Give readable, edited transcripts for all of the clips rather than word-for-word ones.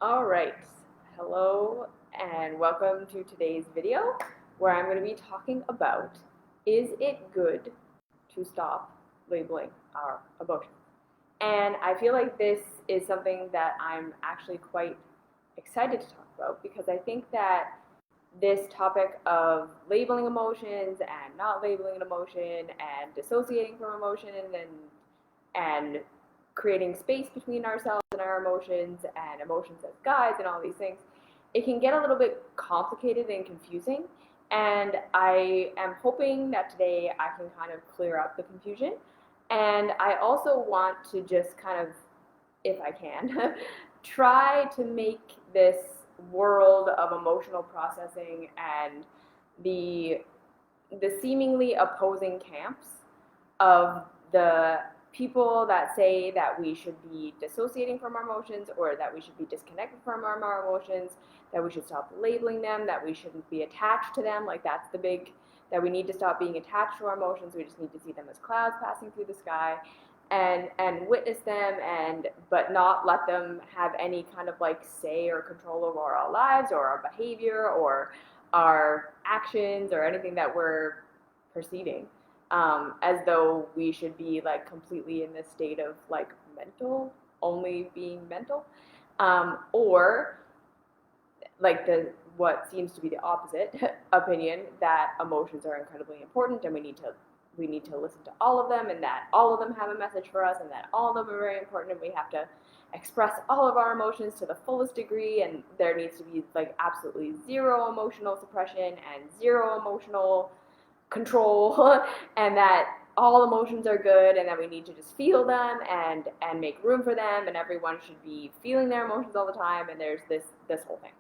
All right, hello and welcome to today's video where I'm going to be talking about, is it good to stop labeling our emotions? And I feel like this is something that I'm actually quite excited to talk about because I think that this topic of labeling emotions and not labeling an emotion and dissociating from emotion and creating space between ourselves and our emotions and emotions as guides and all these things, it can get a little bit complicated and confusing. And I am hoping that today I can kind of clear up the confusion. And I also want to just kind of, if I can, try to make this world of emotional processing and the the seemingly opposing camps of the people that say that we should be dissociating from our emotions or that we should be disconnected from our emotions, that we should stop labeling them, that we shouldn't be attached to them. Like that's the big, that we need to stop being attached to our emotions. We just need to see them as clouds passing through the sky and witness them and but not let them have any kind of like say or control over our lives or our behavior or our actions or anything that we're perceiving, as though we should be like completely in this state of like mental, only being mental, or like the what seems to be the opposite opinion, that emotions are incredibly important and we need to listen to all of them and that all of them have a message for us and that all of them are very important and we have to express all of our emotions to the fullest degree and there needs to be like absolutely zero emotional suppression and zero emotional control and that all emotions are good and that we need to just feel them and make room for them and everyone should be feeling their emotions all the time and there's this whole thing.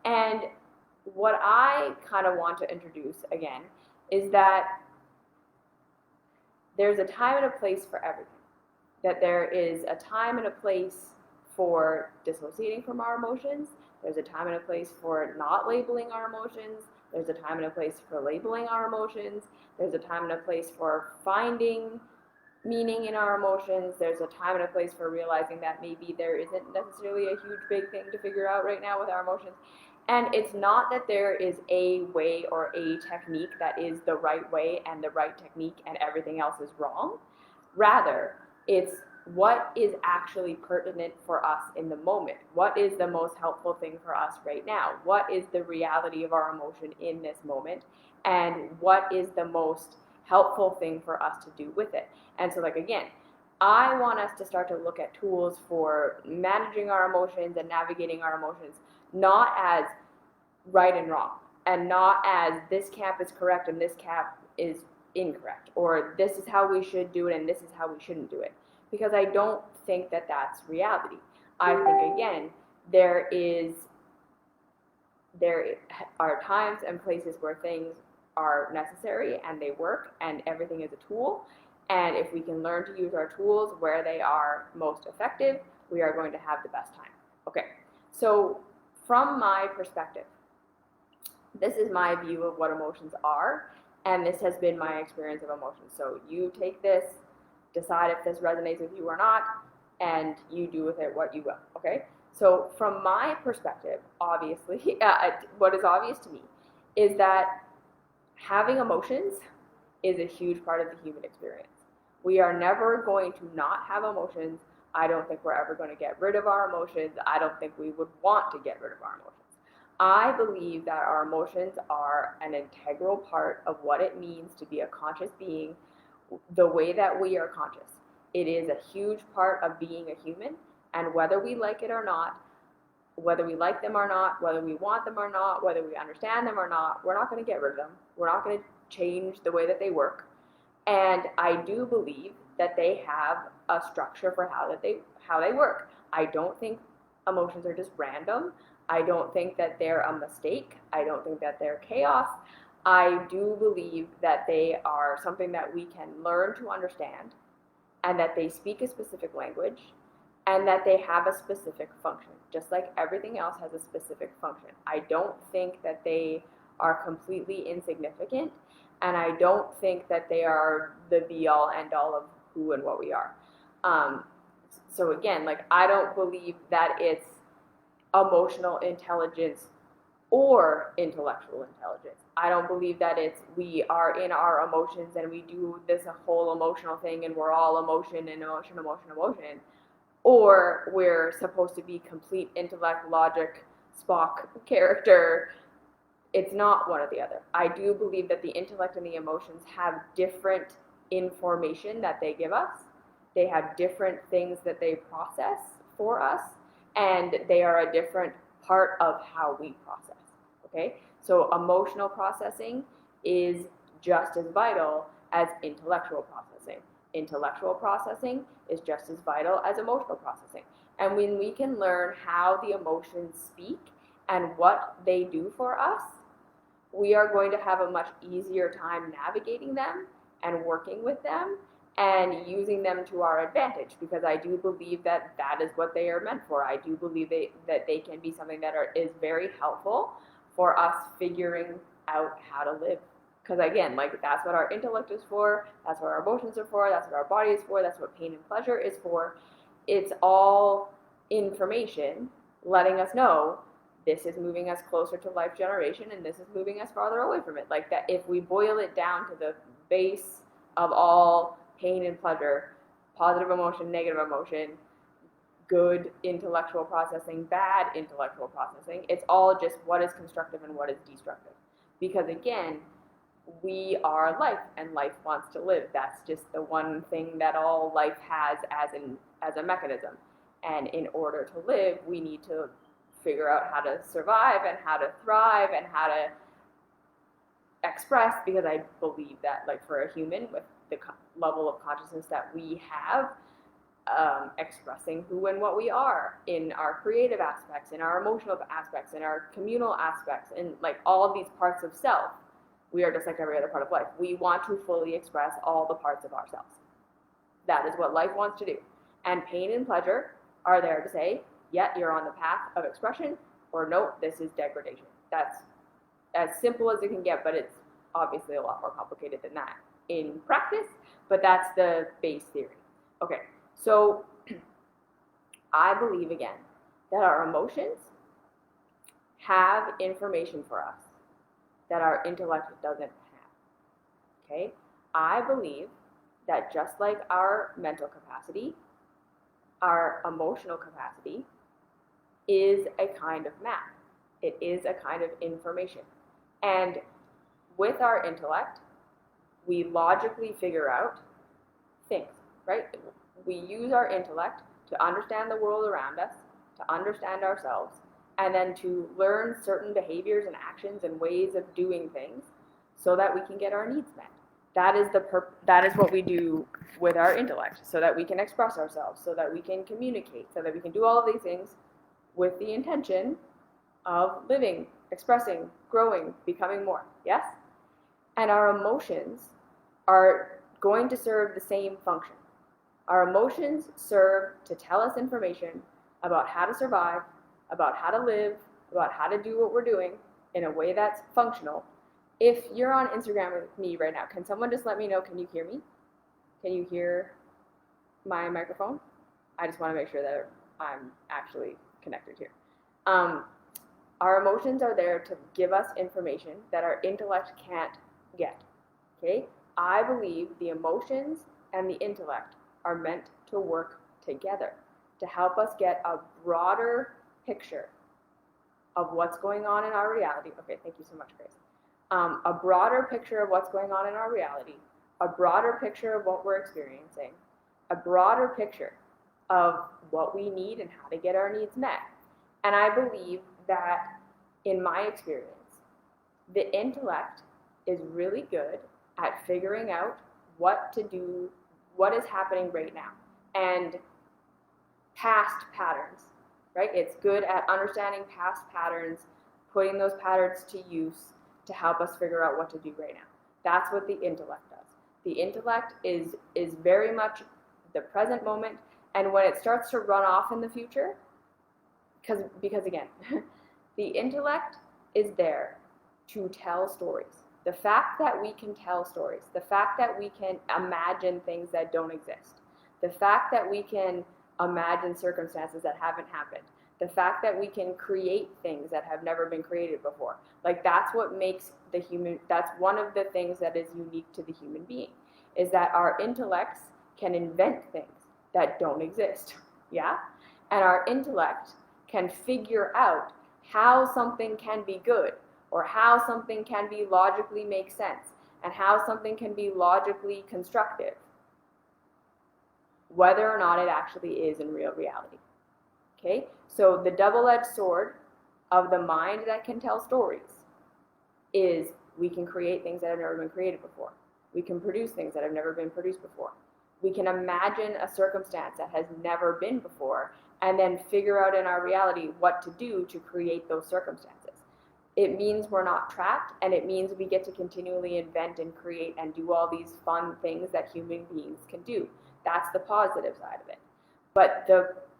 And what I kind of want to introduce again is that there's a time and a place for everything. That there is a time and a place for dissociating from our emotions. There's a time and a place for not labeling our emotions. There's a time and a place for labeling our emotions. There's a time and a place for finding meaning in our emotions. There's a time and a place for realizing that maybe there isn't necessarily a huge big thing to figure out right now with our emotions. And it's not that there is a way or a technique that is the right way and the right technique and everything else is wrong. Rather, it's what is actually pertinent for us in the moment. What is the most helpful thing for us right now? What is the reality of our emotion in this moment? And what is the most helpful thing for us to do with it? And so, like, again, I want us to start to look at tools for managing our emotions and navigating our emotions, not as right and wrong, and not as this camp is correct and this camp is incorrect, or this is how we should do it and this is how we shouldn't do it. Because I don't think that that's reality. I think, again, there are times and places where things are necessary and they work and everything is a tool. And if we can learn to use our tools where they are most effective, we are going to have the best time. Okay, so from my perspective, this is my view of what emotions are, and this has been my experience of emotions. So you take this, decide if this resonates with you or not, and you do with it what you will, okay? So from my perspective, obviously, what is obvious to me is that having emotions is a huge part of the human experience. We are never going to not have emotions. I don't think we're ever going to get rid of our emotions. I don't think we would want to get rid of our emotions. I believe that our emotions are an integral part of what it means to be a conscious being, the way that we are conscious. It is a huge part of being a human, and whether we like it or not, whether we like them or not, whether we want them or not, whether we understand them or not, we're not going to get rid of them. We're not going to change the way that they work. And I do believe that they have a structure for how they work. I don't think emotions are just random. I don't think that they're a mistake. I don't think that they're chaos. I do believe that they are something that we can learn to understand and that they speak a specific language and that they have a specific function, just like everything else has a specific function. I don't think that they are completely insignificant, and I don't think that they are the be-all, end-all of who and what we are. So again, like, I don't believe that it's emotional intelligence or intellectual intelligence. I don't believe that we are in our emotions and we do this whole emotional thing and we're all emotion and emotion, emotion, emotion, or we're supposed to be complete intellect, logic, Spock character. It's not one or the other. I do believe that the intellect and the emotions have different information that they give us. They have different things that they process for us, and they are a different part of how we process. Okay? So emotional processing is just as vital as intellectual processing. Intellectual processing is just as vital as emotional processing. And when we can learn how the emotions speak and what they do for us, we are going to have a much easier time navigating them and working with them and using them to our advantage, because I do believe that that is what they are meant for. I do believe that they can be something that is very helpful for us figuring out how to live. Because again, like, that's what our intellect is for, that's what our emotions are for, that's what our body is for, that's what pain and pleasure is for. It's all information letting us know this is moving us closer to life generation and this is moving us farther away from it. Like, that, if we boil it down to the base of all pain and pleasure, positive emotion, negative emotion, good intellectual processing, bad intellectual processing, it's all just what is constructive and what is destructive. Because again, we are life and life wants to live. That's just the one thing that all life has as a mechanism. And in order to live, we need to figure out how to survive and how to thrive and how to express, because I believe that, like, for a human with the level of consciousness that we have, expressing who and what we are in our creative aspects, in our emotional aspects, in our communal aspects, in like all of these parts of self, we are just like every other part of life. We want to fully express all the parts of ourselves. That is what life wants to do. And pain and pleasure are there to say, yeah, you're on the path of expression, or no, this is degradation. That's as simple as it can get, but it's obviously a lot more complicated than that in practice, but that's the base theory. Okay, so I believe, again, that our emotions have information for us that our intellect doesn't have. Okay, I believe that just like our mental capacity, our emotional capacity is a kind of map. It is a kind of information. And with our intellect, we logically figure out things, right? We use our intellect to understand the world around us, to understand ourselves, and then to learn certain behaviors and actions and ways of doing things so that we can get our needs met. That is what we do with our intellect, so that we can express ourselves, so that we can communicate, so that we can do all of these things with the intention of living, expressing, growing, becoming more. Yes? And our emotions are going to serve the same function. Our emotions serve to tell us information about how to survive, about how to live, about how to do what we're doing in a way that's functional. If you're on Instagram with me right now, can someone just let me know, can you hear me? Can you hear my microphone? I just want to make sure that I'm actually connected here. Our emotions are there to give us information that our intellect can't get. Okay? I believe the emotions and the intellect are meant to work together to help us get a broader picture of what's going on in our reality. Okay, thank you so much, Grace. A broader picture of what's going on in our reality, a broader picture of what we're experiencing, a broader picture of what we need and how to get our needs met. And I believe that, in my experience, the intellect is really good at figuring out what to do, what is happening right now, and past patterns, right? It's good at understanding past patterns, putting those patterns to use to help us figure out what to do right now. That's what the intellect does. The intellect is very much the present moment, and when it starts to run off in the future, because again, the intellect is there to tell stories. The fact that we can tell stories, the fact that we can imagine things that don't exist, the fact that we can imagine circumstances that haven't happened, The fact that we can create things that have never been created before. Like, that's what makes the human, that's one of the things that is unique to the human being, is that our intellects can invent things that don't exist, yeah? And our intellect can figure out how something can be good, or how something can be logically make sense, and how something can be logically constructive, whether or not it actually is in real reality. Okay, so the double-edged sword of the mind that can tell stories is we can create things that have never been created before. We can produce things that have never been produced before. We can imagine a circumstance that has never been before and then figure out in our reality what to do to create those circumstances. It means we're not trapped, and it means we get to continually invent and create and do all these fun things that human beings can do. That's the positive side of it. But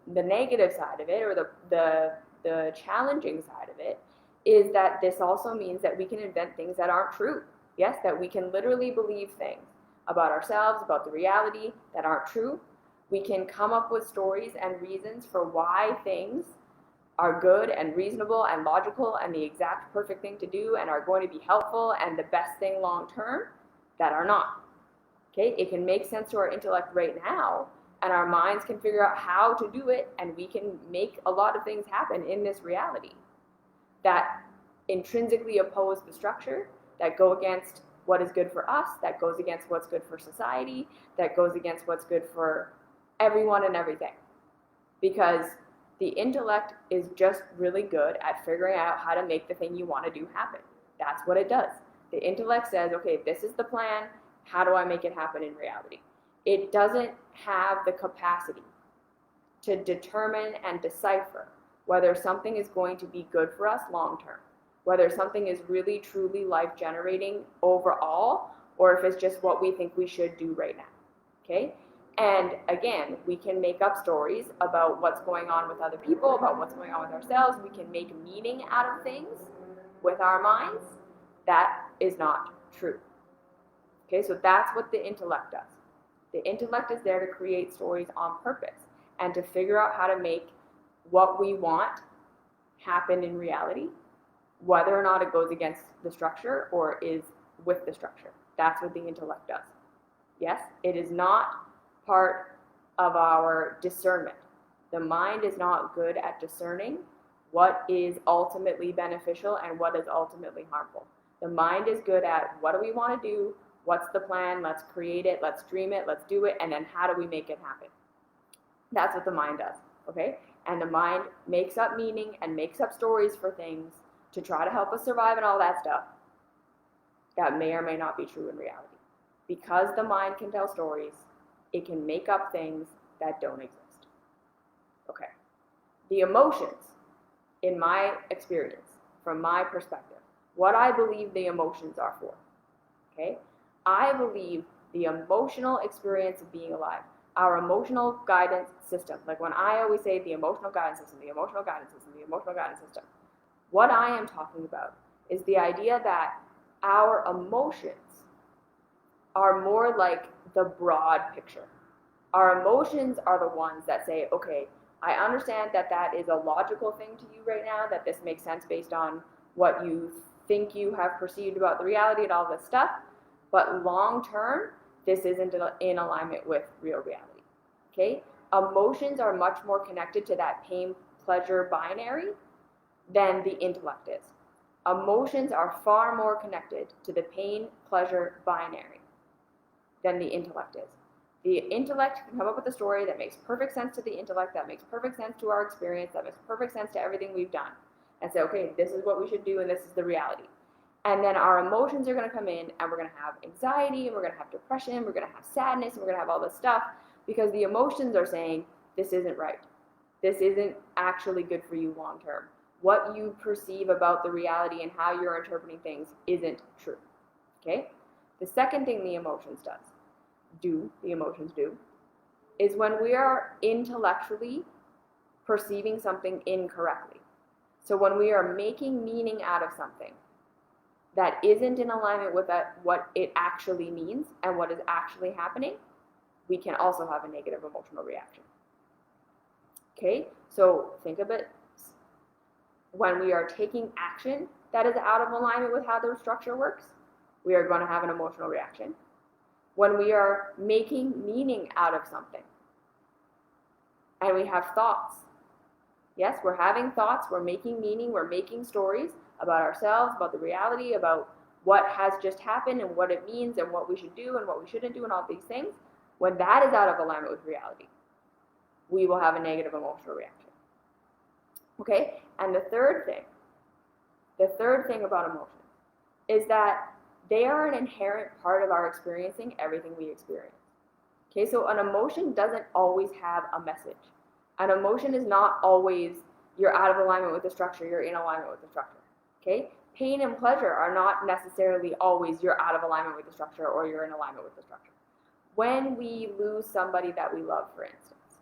the negative side of it, or the challenging side of it, is that this also means that we can invent things that aren't true. Yes, that we can literally believe things about ourselves, about the reality, that aren't true. We can come up with stories and reasons for why things are good and reasonable and logical and the exact perfect thing to do and are going to be helpful and the best thing long term, that are not. Okay, it can make sense to our intellect right now, and our minds can figure out how to do it, and we can make a lot of things happen in this reality that intrinsically oppose the structure, that go against what is good for us, that goes against what's good for society, that goes against what's good for everyone and everything. Because the intellect is just really good at figuring out how to make the thing you want to do happen. That's what it does. The intellect says, okay, this is the plan, how do I make it happen in reality? It doesn't have the capacity to determine and decipher whether something is going to be good for us long term, whether something is really truly life generating overall, or if it's just what we think we should do right now. Okay? And again, we can make up stories about what's going on with other people, about what's going on with ourselves. We can make meaning out of things with our minds. That is not true. Okay, so that's what the intellect does. The intellect is there to create stories on purpose and to figure out how to make what we want happen in reality, whether or not it goes against the structure or is with the structure. That's what the intellect does. Yes, it is not part of our discernment. The mind is not good at discerning what is ultimately beneficial and what is ultimately harmful. The mind is good at what do we want to do, what's the plan, let's create it, let's dream it, let's do it, and then how do we make it happen? That's what the mind does, okay? And the mind makes up meaning and makes up stories for things to try to help us survive and all that stuff that may or may not be true in reality. Because the mind can tell stories, it can make up things that don't exist. Okay. The emotions, in my experience, from my perspective, what I believe the emotions are for, okay? I believe the emotional experience of being alive, our emotional guidance system, like when I always say the emotional guidance system, the emotional guidance system, the emotional guidance system, what I am talking about is the idea that our emotions are more like the broad picture. Our emotions are the ones that say, okay, I understand that that is a logical thing to you right now, that this makes sense based on what you think you have perceived about the reality and all this stuff, but long term, this isn't in alignment with real reality, okay? Emotions are much more connected to that pain-pleasure binary than the intellect is. Emotions are far more connected to the pain-pleasure binary than the intellect is. The intellect can come up with a story that makes perfect sense to the intellect, that makes perfect sense to our experience, that makes perfect sense to everything we've done, and say, okay, this is what we should do and this is the reality. And then our emotions are going to come in and we're going to have anxiety and we're going to have depression, we're going to have sadness, and we're going to have all this stuff because the emotions are saying, this isn't right. This isn't actually good for you long term. What you perceive about the reality and how you're interpreting things isn't true. Okay? The second thing the emotions do, is when we are intellectually perceiving something incorrectly. So when we are making meaning out of something that isn't in alignment with what it actually means and what is actually happening, we can also have a negative emotional reaction. Okay, so think of it when we are taking action that is out of alignment with how the structure works, we are going to have an emotional reaction. When we are making meaning out of something, and we have thoughts, yes, we're having thoughts, we're making meaning, we're making stories about ourselves, about the reality, about what has just happened and what it means and what we should do and what we shouldn't do and all these things. When that is out of alignment with reality, we will have a negative emotional reaction. Okay? And the third thing about emotions is that they are an inherent part of our experiencing everything we experience. Okay, so an emotion doesn't always have a message. An emotion is not always you're out of alignment with the structure, you're in alignment with the structure. Okay? Pain and pleasure are not necessarily always you're out of alignment with the structure or you're in alignment with the structure. When we lose somebody that we love, for instance,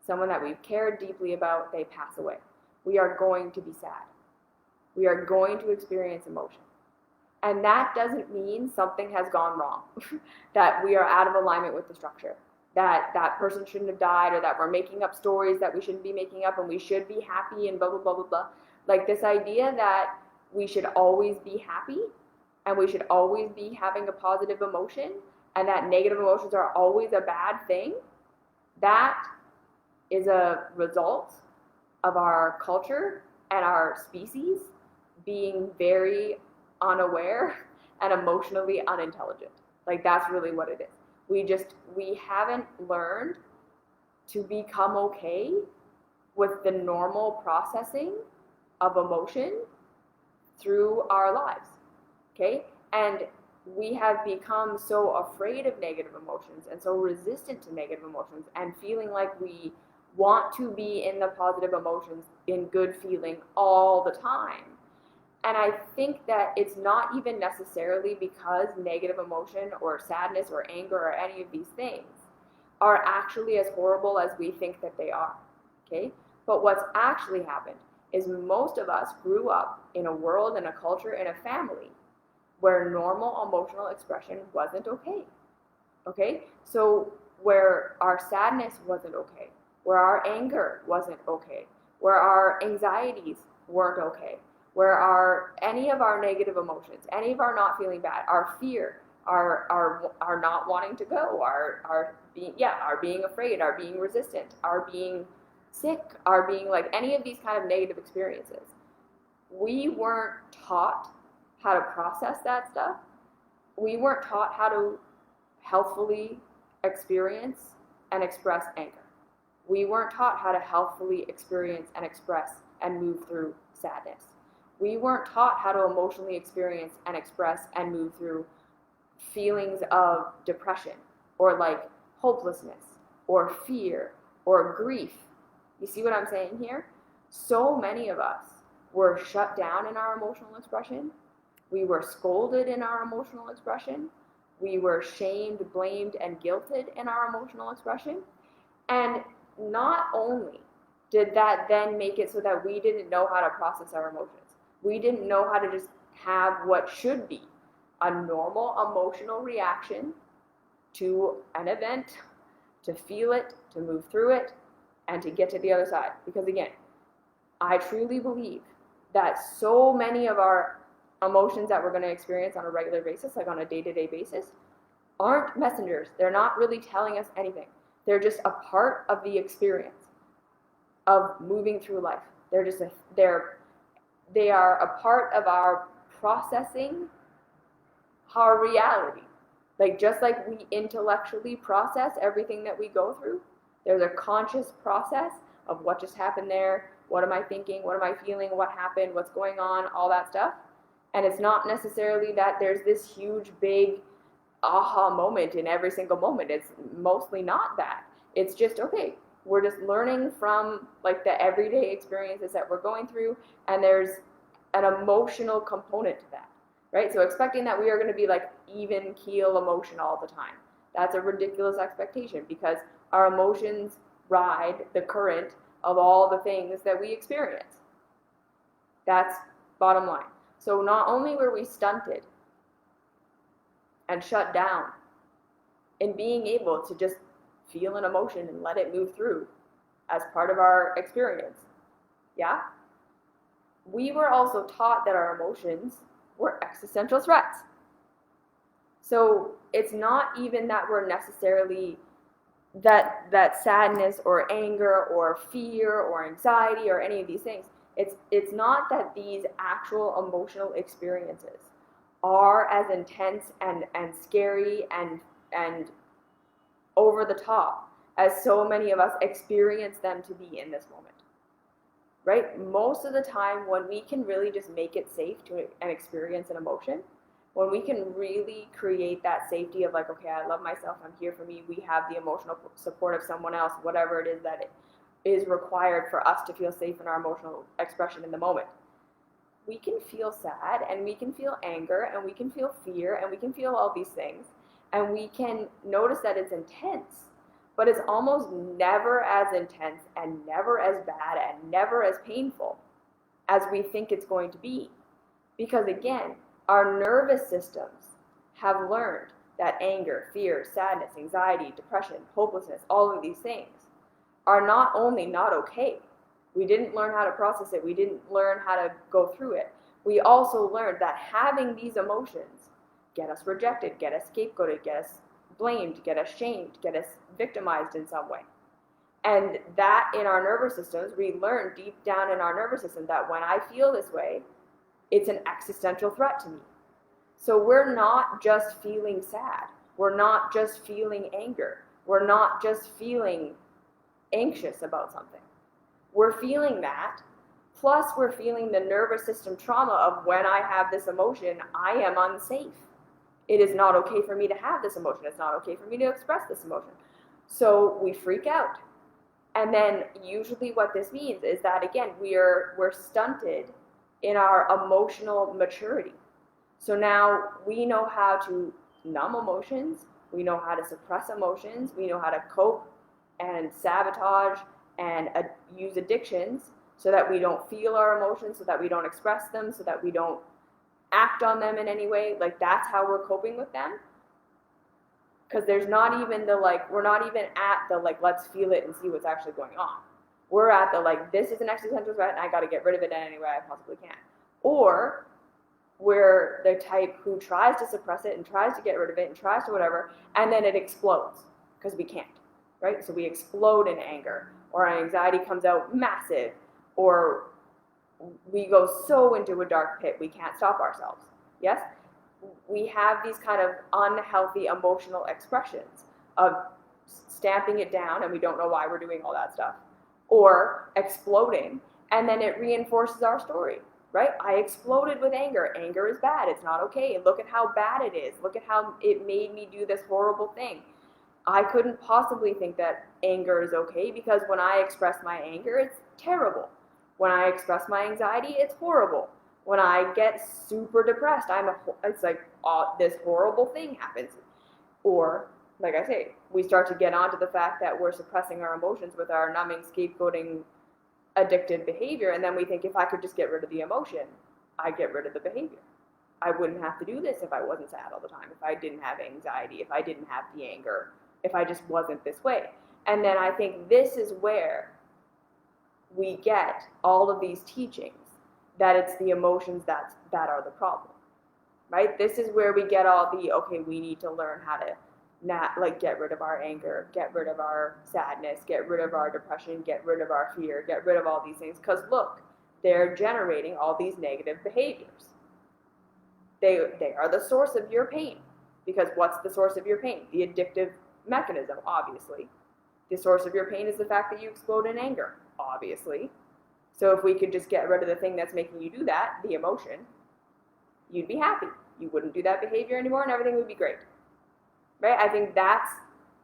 someone that we've cared deeply about, they pass away, we are going to be sad. We are going to experience emotion. And that doesn't mean something has gone wrong, that we are out of alignment with the structure, that that person shouldn't have died, or that we're making up stories that we shouldn't be making up and we should be happy and blah, blah, blah, blah, blah. Like this idea that we should always be happy and we should always be having a positive emotion and that negative emotions are always a bad thing, that is a result of our culture and our species being very unaware and emotionally unintelligent. Like that's really what it is. We haven't learned to become okay with the normal processing of emotion through our lives. Okay? And we have become so afraid of negative emotions and so resistant to negative emotions and feeling like we want to be in the positive emotions, in good feeling all the time. And I think that it's not even necessarily because negative emotion or sadness or anger or any of these things are actually as horrible as we think that they are, okay? But what's actually happened is most of us grew up in a world, in a culture, in a family where normal emotional expression wasn't okay, okay? So where our sadness wasn't okay, where our anger wasn't okay, where our anxieties weren't okay, where any of our negative emotions, any of our not feeling bad, our fear, our not wanting to go, our being afraid, our being resistant, our being sick, our being like any of these kind of negative experiences, we weren't taught how to process that stuff. We weren't taught how to healthfully experience and express anger. We weren't taught how to healthfully experience and express and move through sadness. We weren't taught how to emotionally experience and express and move through feelings of depression or like hopelessness or fear or grief. You see what I'm saying here? So many of us were shut down in our emotional expression. We were scolded in our emotional expression. We were shamed, blamed, and guilted in our emotional expression. And not only did that then make it so that we didn't know how to process our emotions, we didn't know how to just have what should be a normal emotional reaction to an event, to feel it, to move through it, and to get to the other side. Because again, I truly believe that so many of our emotions that we're going to experience on a regular basis, like on a day-to-day basis, aren't messengers. They're not really telling us anything. They're just a part of the experience of moving through life. They are a part of our processing our reality. Like just like we intellectually process everything that we go through, there's a conscious process of what just happened there, what am I thinking, what am I feeling, what happened, what's going on, all that stuff. And it's not necessarily that there's this huge, big aha moment in every single moment. It's mostly not that. It's just, okay, we're just learning from like the everyday experiences that we're going through, and there's an emotional component to that, right? So expecting that we are going to be like even keel emotion all the time, that's a ridiculous expectation, because our emotions ride the current of all the things that we experience. That's bottom line. So not only were we stunted and shut down in being able to just feel an emotion and let it move through as part of our experience, yeah? we were also taught that our emotions were existential threats. So it's not even that we're necessarily that sadness or anger or fear or anxiety or any of these things. It's not that these actual emotional experiences are as intense and scary and over the top as so many of us experience them to be in this moment. Right? Most of the time, when we can really just make it safe to and experience an emotion, when we can really create that safety of like, okay, I love myself, I'm here for me, we have the emotional support of someone else, whatever it is that it is required for us to feel safe in our emotional expression in the moment. We can feel sad, and we can feel anger, and we can feel fear, and we can feel all these things, and we can notice that it's intense, but it's almost never as intense and never as bad and never as painful as we think it's going to be. Because again, our nervous systems have learned that anger, fear, sadness, anxiety, depression, hopelessness, all of these things are not only not okay. We didn't learn how to process it. We didn't learn how to go through it. We also learned that having these emotions get us rejected, get us scapegoated, get us blamed, get us shamed, get us victimized in some way. And that in our nervous systems, we learn deep down in our nervous system that when I feel this way, it's an existential threat to me. So we're not just feeling sad. We're not just feeling anger. We're not just feeling anxious about something. We're feeling that, plus we're feeling the nervous system trauma of when I have this emotion, I am unsafe. It is not okay for me to have this emotion. It's not okay for me to express this emotion. So we freak out. And then usually what this means is that, again, we're stunted in our emotional maturity. So now we know how to numb emotions. We know how to suppress emotions. We know how to cope and sabotage and use addictions so that we don't feel our emotions, so that we don't express them, so that we don't act on them in any way. Like, that's how we're coping with them. Because there's not even the, like, we're not even at the, like, let's feel it and see what's actually going on. We're at the, like, this is an existential threat and I got to get rid of it in any way I possibly can. Or we're the type who tries to suppress it and tries to get rid of it and tries to whatever, and then it explodes because we can't, right? So we explode in anger, or our anxiety comes out massive, or we go so into a dark pit we can't stop ourselves. Yes? We have these kind of unhealthy emotional expressions of stamping it down and we don't know why we're doing all that stuff, or exploding, and then it reinforces our story, right? I exploded with anger. Anger is bad. It's not okay. Look at how bad it is. Look at how it made me do this horrible thing. I couldn't possibly think that anger is okay because when I express my anger, it's terrible. When I express my anxiety, it's horrible. When I get super depressed, it's like this horrible thing happens. Or, like I say, we start to get onto the fact that we're suppressing our emotions with our numbing, scapegoating, addictive behavior, and then we think if I could just get rid of the emotion, I'd get rid of the behavior. I wouldn't have to do this if I wasn't sad all the time, if I didn't have anxiety, if I didn't have the anger, if I just wasn't this way. And then I think this is where we get all of these teachings that it's the emotions that are the problem, right? This is where we get all the, okay, we need to learn how to get rid of our anger, get rid of our sadness, get rid of our depression, get rid of our fear, get rid of all these things. Because look, they're generating all these negative behaviors. They are the source of your pain. Because what's the source of your pain? The addictive mechanism, obviously. The source of your pain is the fact that you explode in anger, obviously. So if we could just get rid of the thing that's making you do that, the emotion, you'd be happy. You wouldn't do that behavior anymore and everything would be great. Right? I think that's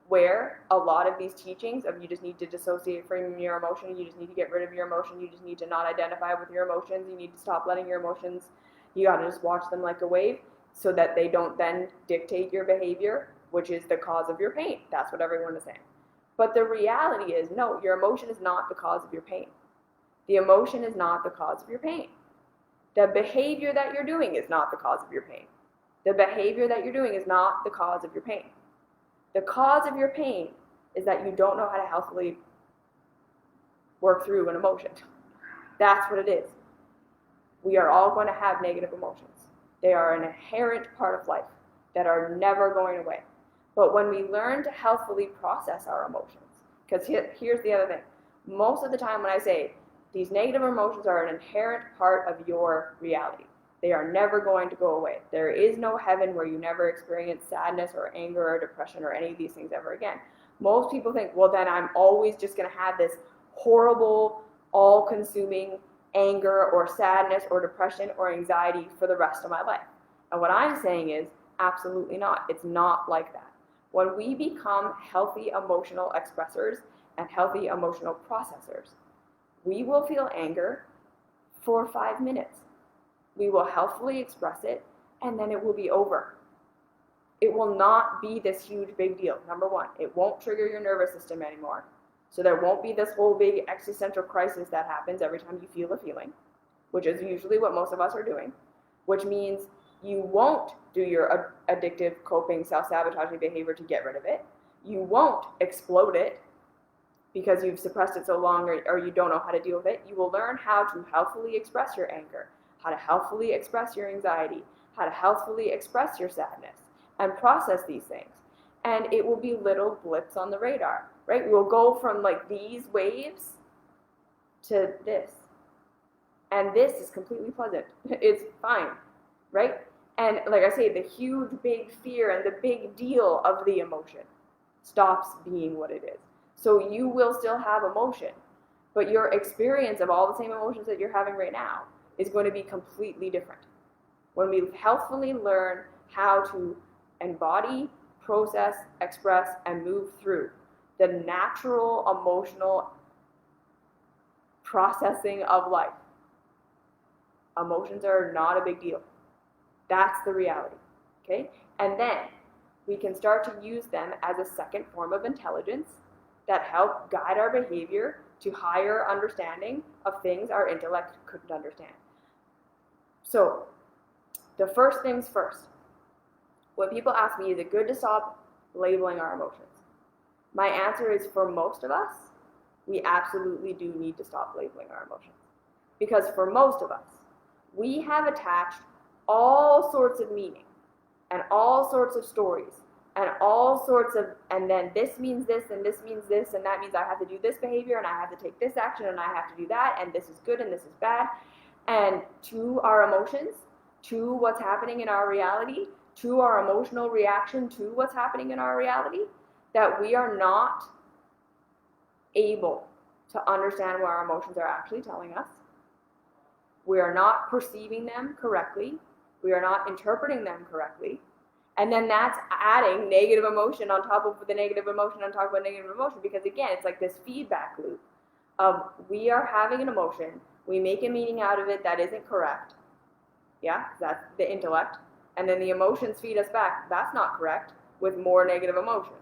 where a lot of these teachings of you just need to dissociate from your emotion, you just need to get rid of your emotion, you just need to not identify with your emotions, you need to stop letting your emotions, you got to just watch them like a wave so that they don't then dictate your behavior, which is the cause of your pain. That's what everyone is saying. But the reality is, no, your emotion is not the cause of your pain. The emotion is not the cause of your pain. The behavior that you're doing is not the cause of your pain. The behavior that you're doing is not the cause of your pain. The cause of your pain is that you don't know how to healthily work through an emotion. That's what it is. We are all going to have negative emotions. They are an inherent part of life that are never going away. But when we learn to healthfully process our emotions, because here's the other thing. Most of the time when I say these negative emotions are an inherent part of your reality, they are never going to go away. There is no heaven where you never experience sadness or anger or depression or any of these things ever again. Most people think, well, then I'm always just going to have this horrible, all-consuming anger or sadness or depression or anxiety for the rest of my life. And what I'm saying is, absolutely not. It's not like that. When we become healthy emotional expressors and healthy emotional processors, we will feel anger for 5 minutes. We will healthfully express it, and then it will be over. It will not be this huge big deal. Number one, it won't trigger your nervous system anymore. So there won't be this whole big existential crisis that happens every time you feel a feeling, which is usually what most of us are doing, which means you won't do your addictive, coping, self-sabotaging behavior to get rid of it. You won't explode it because you've suppressed it so long or you don't know how to deal with it. You will learn how to healthfully express your anger, how to healthfully express your anxiety, how to healthfully express your sadness, and process these things. And it will be little blips on the radar, right? We'll go from like these waves to this. And this is completely pleasant. It's fine, right? And like I say, the huge, big fear and the big deal of the emotion stops being what it is. So you will still have emotion, but your experience of all the same emotions that you're having right now is going to be completely different. When we healthfully learn how to embody, process, express, and move through the natural emotional processing of life, emotions are not a big deal. That's the reality, okay? And then we can start to use them as a second form of intelligence that help guide our behavior to higher understanding of things our intellect couldn't understand. So, the first things first. When people ask me, is it good to stop labeling our emotions? My answer is, for most of us, we absolutely do need to stop labeling our emotions. Because for most of us, we have attached all sorts of meaning and all sorts of stories and all sorts of, and then this means this and this means this and that means I have to do this behavior and I have to take this action and I have to do that and this is good and this is bad. And to our emotions, to what's happening in our reality, to our emotional reaction to what's happening in our reality, that we are not able to understand what our emotions are actually telling us. We are not perceiving them correctly. We are not interpreting them correctly. And then that's adding negative emotion on top of the negative emotion on top of a negative emotion, because again, it's like this feedback loop of we are having an emotion, we make a meaning out of it that isn't correct. Yeah, that's the intellect. And then the emotions feed us back, that's not correct, with more negative emotion.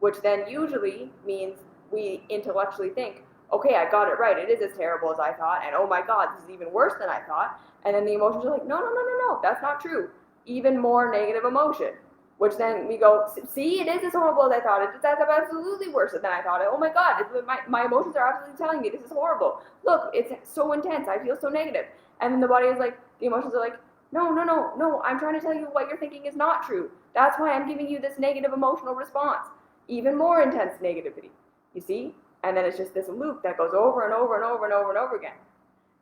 Which then usually means we intellectually think, okay, I got it right, it is as terrible as I thought, and oh my God, this is even worse than I thought. And then the emotions are like, no, that's not true. Even more negative emotion. Which then we go, see, it is as horrible as I thought. It's absolutely worse than I thought. Oh my God, my emotions are absolutely telling me this is horrible. Look, it's so intense. I feel so negative. And then the body is like, the emotions are like, no, I'm trying to tell you what you're thinking is not true. That's why I'm giving you this negative emotional response. Even more intense negativity. You see? And then it's just this loop that goes over and over and over and over and over again.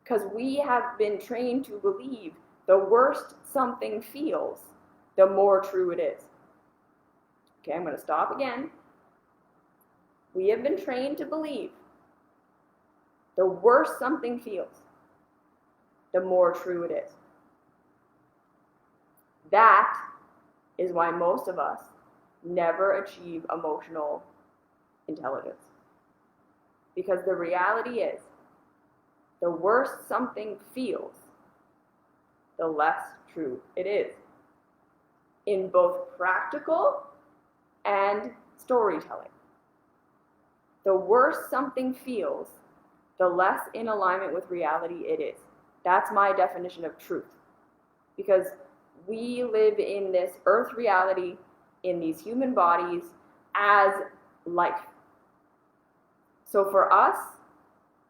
Because we have been trained to believe the worse something feels, the more true it is. Okay, I'm going to stop again. We have been trained to believe the worse something feels, the more true it is. That is why most of us never achieve emotional intelligence. Because the reality is, the worse something feels, the less true it is. In both practical and storytelling. The worse something feels, the less in alignment with reality it is. That's my definition of truth. Because we live in this earth reality, in these human bodies, as life. So for us,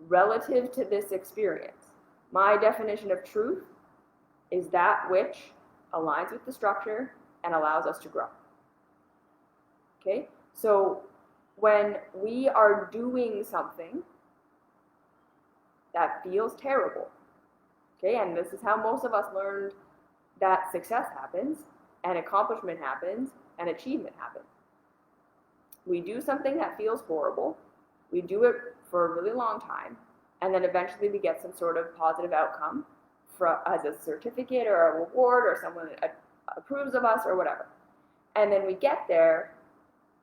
relative to this experience, My definition of truth is that which aligns with the structure and allows us to grow. Okay? So when we are doing something that feels terrible, okay, and this is how most of us learned that success happens, and accomplishment happens, and achievement happens. We do something that feels horrible, we do it for a really long time, and then eventually we get some sort of positive outcome as a certificate or a reward, or someone approves of us or whatever. And then we get there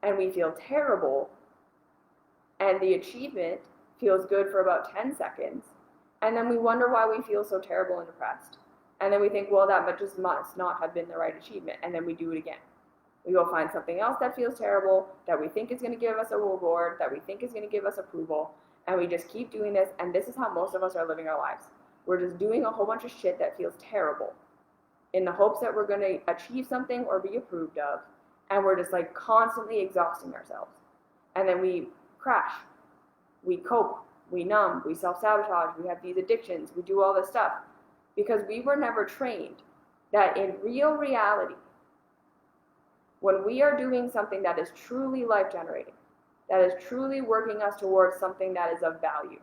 and we feel terrible, and the achievement feels good for about 10 seconds, and then we wonder why we feel so terrible and depressed. And then we think, well, that just must not have been the right achievement, and then we do it again. We go find something else that feels terrible, that we think is going to give us a reward, that we think is going to give us approval, and we just keep doing this, and this is how most of us are living our lives. We're just doing a whole bunch of shit that feels terrible in the hopes that we're going to achieve something or be approved of, and we're just like constantly exhausting ourselves. And then we crash, we cope, we numb, we self-sabotage, we have these addictions, we do all this stuff because we were never trained that in real reality, when we are doing something that is truly life-generating, that is truly working us towards something that is of value,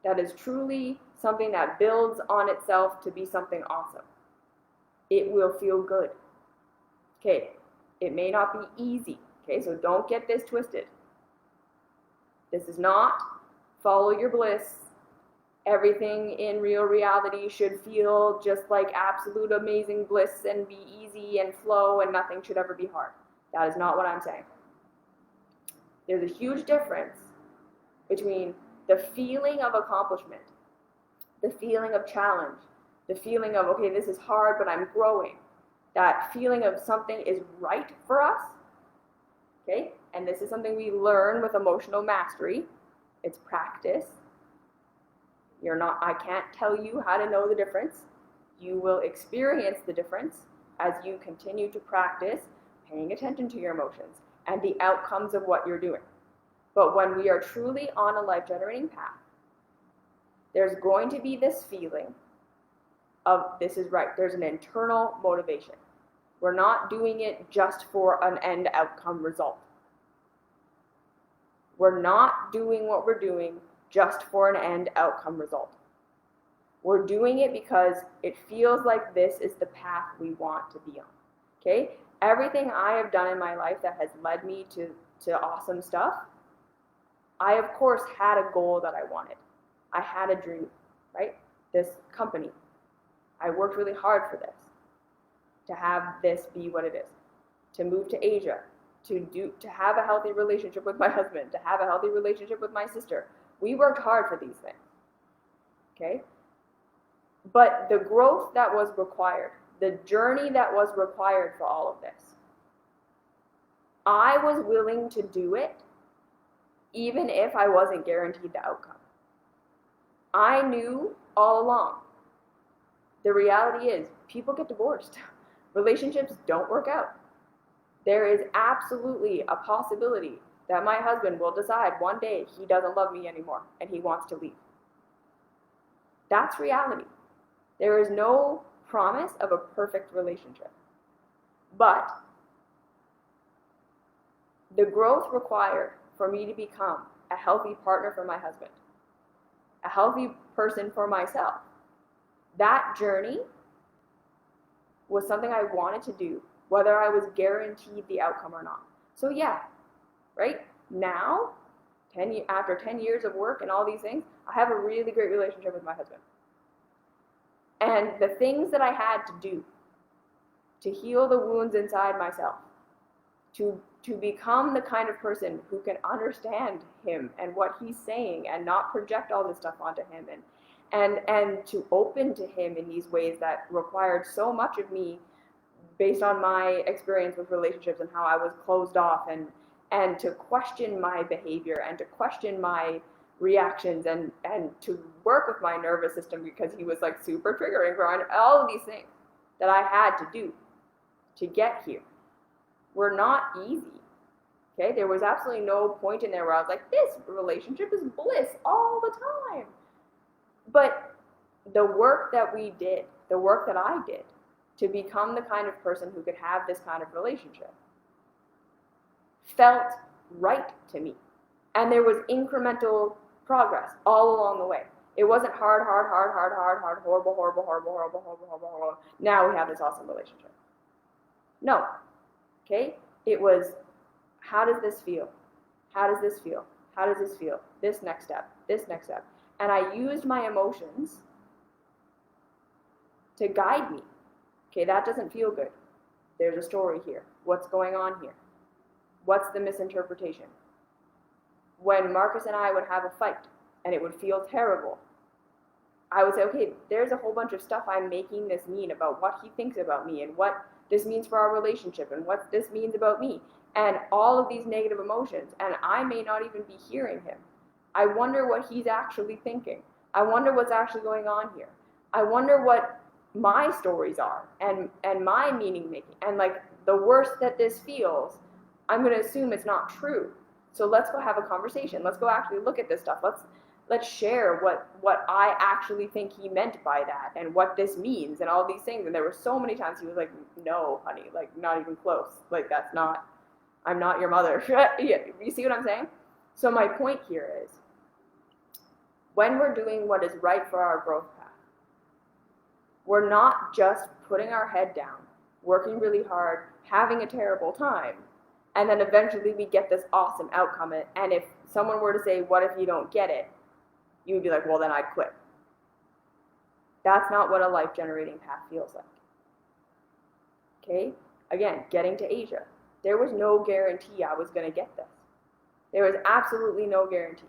that is truly something that builds on itself to be something awesome, it will feel good. Okay, it may not be easy. Okay, so don't get this twisted. This is not follow your bliss. Everything in real reality should feel just like absolute amazing bliss and be easy and flow, and nothing should ever be hard. That is not what I'm saying. There's a huge difference between the feeling of accomplishment, the feeling of challenge, the feeling of, okay, this is hard, but I'm growing. That feeling of something is right for us, okay? And this is something we learn with emotional mastery. It's practice. I can't tell you how to know the difference. You will experience the difference as you continue to practice paying attention to your emotions and the outcomes of what you're doing. But when we are truly on a life-generating path, there's going to be this feeling of this is right. There's an internal motivation. We're not doing it just for an end outcome result. We're not doing what we're doing just for an end outcome result. We're doing it because it feels like this is the path we want to be on. Okay? Everything I have done in my life that has led me to awesome stuff, I of course had a goal that I wanted. I had a dream, right? This company. I worked really hard for this, to have this be what it is, to move to Asia, to have a healthy relationship with my husband, to have a healthy relationship with my sister. We worked hard for these things, okay? But the growth that was required, the journey that was required for all of this, I was willing to do it even if I wasn't guaranteed the outcome. I knew all along. The reality is, people get divorced. Relationships don't work out. There is absolutely a possibility that my husband will decide one day he doesn't love me anymore and he wants to leave. That's reality. There is no promise of a perfect relationship. But the growth required for me to become a healthy partner for my husband, a healthy person for myself, that journey was something I wanted to do, whether I was guaranteed the outcome or not. So yeah, right? Now, after 10 years of work and all these things, I have a really great relationship with my husband. And the things that I had to do to heal the wounds inside myself, to become the kind of person who can understand him and what he's saying and not project all this stuff onto him, and to open to him in these ways that required so much of me based on my experience with relationships and how I was closed off, and to question my behavior and to question my reactions and to work with my nervous system because he was like super triggering for all of these things that I had to do to get here were not easy. Okay, there was absolutely no point in there where I was like, this relationship is bliss all the time. But the work that we did, the work that I did to become the kind of person who could have this kind of relationship felt right to me. And there was incremental progress all along the way. It wasn't hard, horrible. Now we have this awesome relationship. No. Okay? It was, how does this feel? How does this feel? How does this feel? This next step. And I used my emotions to guide me. Okay, that doesn't feel good. There's a story here. What's going on here? What's the misinterpretation? When Marcus and I would have a fight and it would feel terrible, I would say, okay, there's a whole bunch of stuff I'm making this mean about what he thinks about me and what this means for our relationship and what this means about me. And all of these negative emotions, and I may not even be hearing him. I wonder what he's actually thinking. I wonder what's actually going on here. I wonder what my stories are and my meaning making. And like the worse that this feels, I'm going to assume it's not true. So let's go have a conversation. Let's go actually look at this stuff. Let's share what I actually think he meant by that and what this means and all these things. And there were so many times he was like, no, honey, like not even close. Like that's not, I'm not your mother. You see what I'm saying? So my point here is, when we're doing what is right for our growth path, we're not just putting our head down, working really hard, having a terrible time, and then eventually we get this awesome outcome. And if someone were to say, what if you don't get it? You would be like, well, then I'd quit. That's not what a life-generating path feels like. Okay? Again, getting to Asia. There was no guarantee I was going to get this. There was absolutely no guarantee.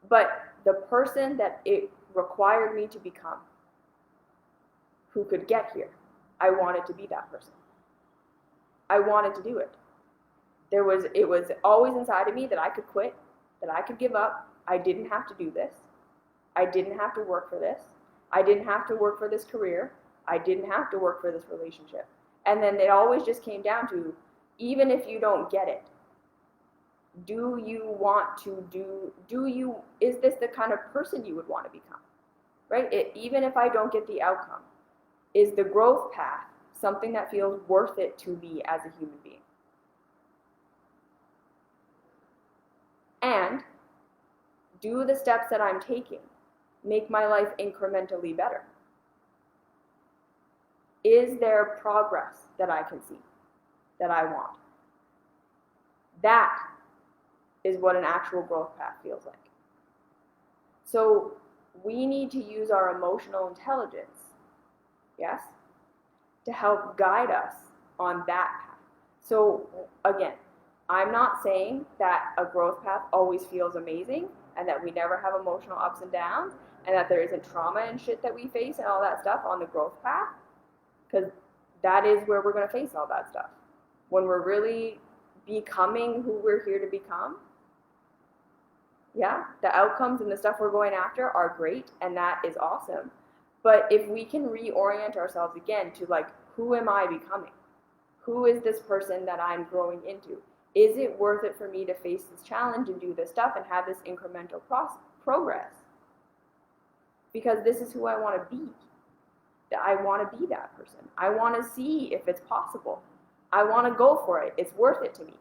But the person that it required me to become, who could get here, I wanted to be that person. I wanted to do it. It was always inside of me that I could quit, that I could give up. I didn't have to do this. I didn't have to work for this. I didn't have to work for this career. I didn't have to work for this relationship. And then it always just came down to, even if you don't get it, is this the kind of person you would want to become? Right? Even if I don't get the outcome, is the growth path something that feels worth it to me as a human being? And do the steps that I'm taking make my life incrementally better? Is there progress that I can see, that I want? That is what an actual growth path feels like. So we need to use our emotional intelligence, yes, to help guide us on that path. So again, I'm not saying that a growth path always feels amazing and that we never have emotional ups and downs and that there isn't trauma and shit that we face and all that stuff on the growth path, because that is where we're going to face all that stuff. When we're really becoming who we're here to become, yeah, the outcomes and the stuff we're going after are great, and that is awesome. But if we can reorient ourselves again to like, who am I becoming? Who is this person that I'm growing into? Is it worth it for me to face this challenge and do this stuff and have this incremental progress? Because this is who I want to be. I want to be that person. I want to see if it's possible. I want to go for it. It's worth it to me.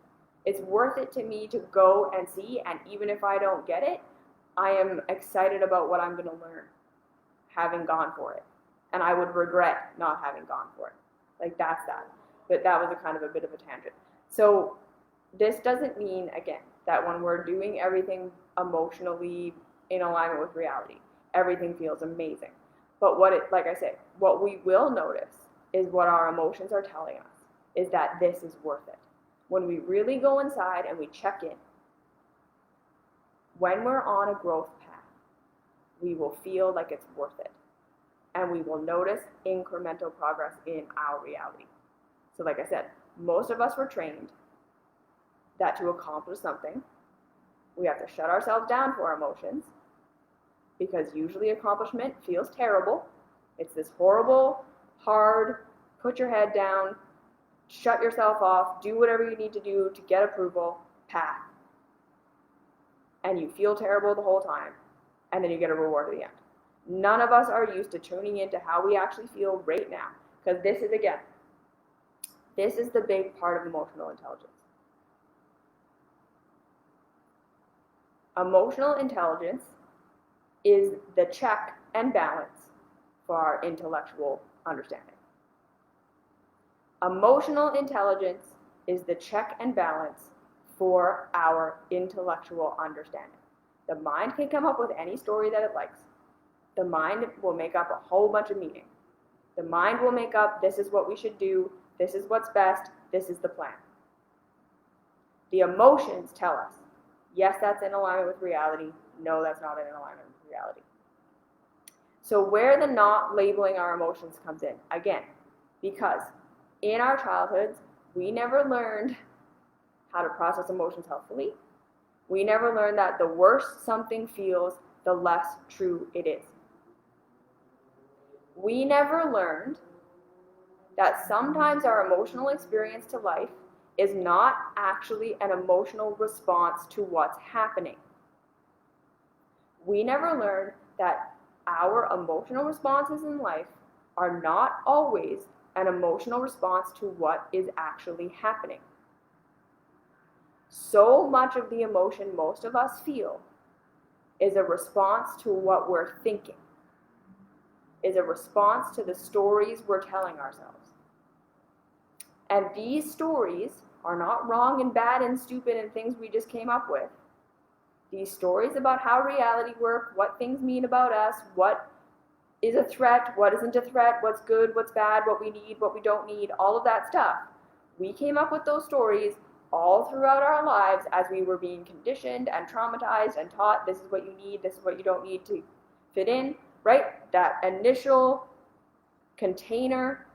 It's worth it to me to go and see, and even if I don't get it, I am excited about what I'm going to learn having gone for it. And I would regret not having gone for it. Like, that's that. But that was a kind of a bit of a tangent. So this doesn't mean, again, that when we're doing everything emotionally in alignment with reality, everything feels amazing. But like I said, what we will notice is what our emotions are telling us is that this is worth it. When we really go inside and we check in, when we're on a growth path, we will feel like it's worth it. And we will notice incremental progress in our reality. So like I said, most of us were trained that to accomplish something, we have to shut ourselves down to our emotions, because usually accomplishment feels terrible. It's this horrible, hard, put your head down, shut yourself off, do whatever you need to do to get approval path. And you feel terrible the whole time, and then you get a reward at the end. None of us are used to tuning into how we actually feel right now. Because this is the big part of emotional intelligence. Emotional intelligence is the check and balance for our intellectual understanding. Emotional intelligence is the check and balance for our intellectual understanding. The mind can come up with any story that it likes. The mind will make up a whole bunch of meaning. The mind will make up, this is what we should do, this is what's best, this is the plan. The emotions tell us, yes, that's in alignment with reality, no, that's not in alignment with reality. So where the not labeling our emotions comes in, again, because in our childhoods, we never learned how to process emotions healthfully. We never learned that the worse something feels, the less true it is. We never learned that sometimes our emotional experience to life is not actually an emotional response to what's happening. We never learned that our emotional responses in life are not always an emotional response to what is actually happening. So much of the emotion most of us feel is a response to what we're thinking, is a response to the stories we're telling ourselves. And these stories are not wrong and bad and stupid and things we just came up with. These stories about how reality works, what things mean about us, what is a threat, what isn't a threat, what's good, what's bad, what we need, what we don't need, all of that stuff. We came up with those stories all throughout our lives as we were being conditioned and traumatized and taught this is what you need, this is what you don't need to fit in, right? That initial container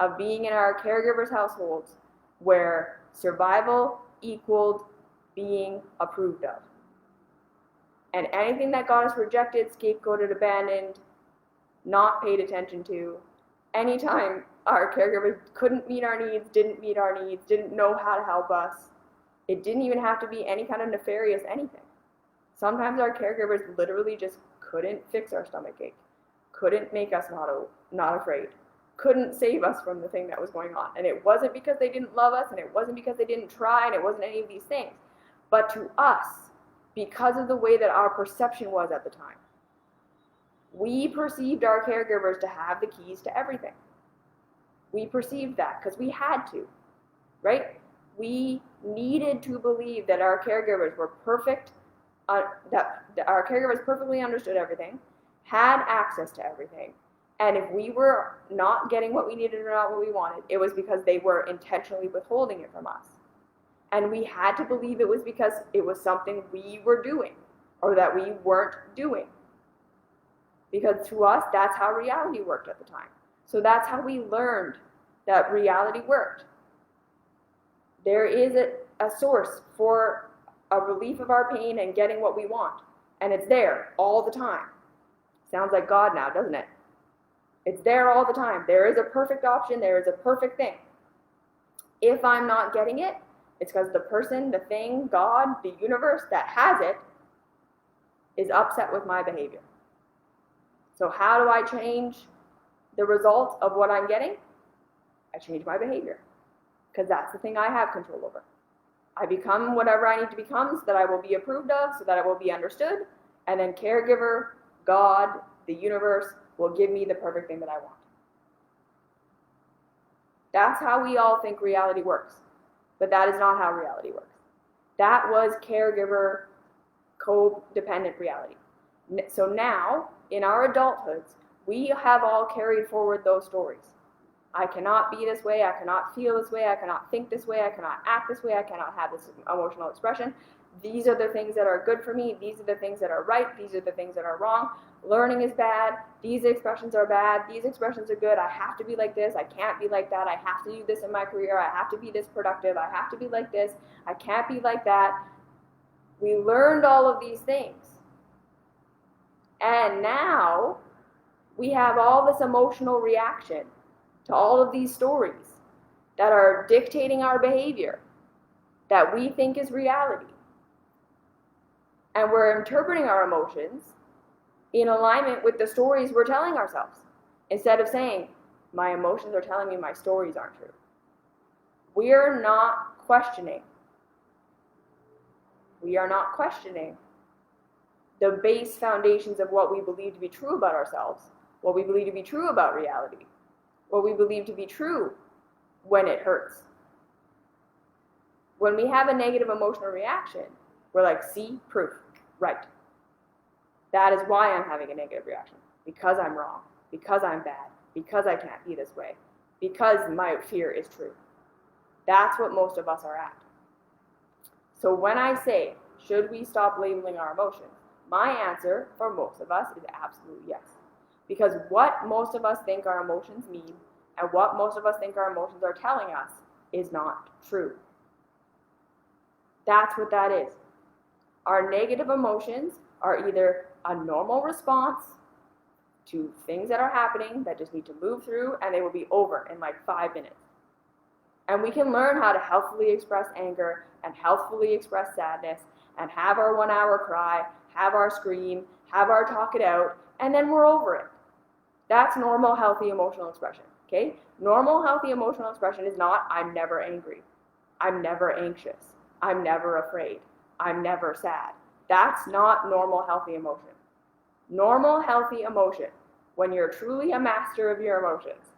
of being in our caregivers' households where survival equaled being approved of. And anything that got us rejected, scapegoated, abandoned, not paid attention to, anytime our caregivers couldn't meet our needs, didn't know how to help us, it didn't even have to be any kind of nefarious anything. Sometimes our caregivers literally just couldn't fix our stomach ache, couldn't make us not afraid, couldn't save us from the thing that was going on. And it wasn't because they didn't love us, and it wasn't because they didn't try, and it wasn't any of these things. But to us, because of the way that our perception was at the time, we perceived our caregivers to have the keys to everything. We perceived that because we had to, right? We needed to believe that our caregivers were perfect, that our caregivers perfectly understood everything, had access to everything. And if we were not getting what we needed or not what we wanted, it was because they were intentionally withholding it from us. And we had to believe it was because it was something we were doing or that we weren't doing. Because to us, that's how reality worked at the time. So that's how we learned that reality worked. There is a source for a relief of our pain and getting what we want. And it's there all the time. Sounds like God now, doesn't it? It's there all the time. There is a perfect option. There is a perfect thing. If I'm not getting it, it's because the person, the thing, God, the universe that has it is upset with my behavior. So how do I change the result of what I'm getting? I change my behavior, because that's the thing I have control over. I become whatever I need to become so that I will be approved of, so that I will be understood, and then caregiver, God, the universe will give me the perfect thing that I want. That's how we all think reality works, but that is not how reality works. That was caregiver codependent reality. So now, in our adulthoods, we have all carried forward those stories. I cannot be this way, I cannot feel this way, I cannot think this way, I cannot act this way, I cannot have this emotional expression. These are the things that are good for me, these are the things that are right, these are the things that are wrong. Learning is bad, these expressions are bad, these expressions are good, I have to be like this, I can't be like that, I have to do this in my career, I have to be this productive, I have to be like this, I can't be like that. We learned all of these things. And now we have all this emotional reaction to all of these stories that are dictating our behavior that we think is reality. And we're interpreting our emotions in alignment with the stories we're telling ourselves, instead of saying, my emotions are telling me my stories aren't true. We're not questioning. We are not questioning the base foundations of what we believe to be true about ourselves, what we believe to be true about reality, what we believe to be true when it hurts. When we have a negative emotional reaction, we're like, see, proof, right. That is why I'm having a negative reaction, because I'm wrong, because I'm bad, because I can't be this way, because my fear is true. That's what most of us are at. So when I say, should we stop labeling our emotions? My answer for most of us is absolutely yes. Because what most of us think our emotions mean and what most of us think our emotions are telling us is not true. That's what that is. Our negative emotions are either a normal response to things that are happening that just need to move through, and they will be over in like 5 minutes. And we can learn how to healthfully express anger and healthfully express sadness and have our 1 hour cry, have our scream, have our talk it out, and then we're over it. That's normal, healthy emotional expression, okay? Normal, healthy emotional expression is not, I'm never angry, I'm never anxious, I'm never afraid, I'm never sad. That's not normal, healthy emotion. Normal, healthy emotion, when you're truly a master of your emotions,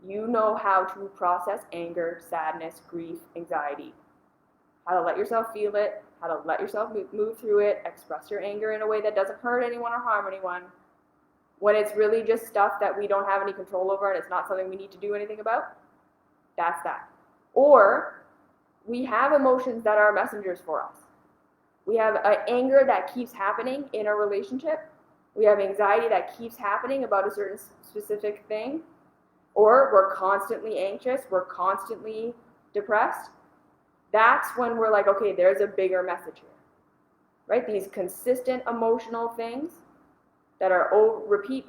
you know how to process anger, sadness, grief, anxiety, how to let yourself feel it, how to let yourself move through it, express your anger in a way that doesn't hurt anyone or harm anyone, when it's really just stuff that we don't have any control over and it's not something we need to do anything about. That's that. Or we have emotions that are messengers for us. We have anger that keeps happening in a relationship. We have anxiety that keeps happening about a certain specific thing. Or we're constantly anxious, we're constantly depressed. That's when we're like, okay, there's a bigger message here, right? These consistent emotional things that are repeat.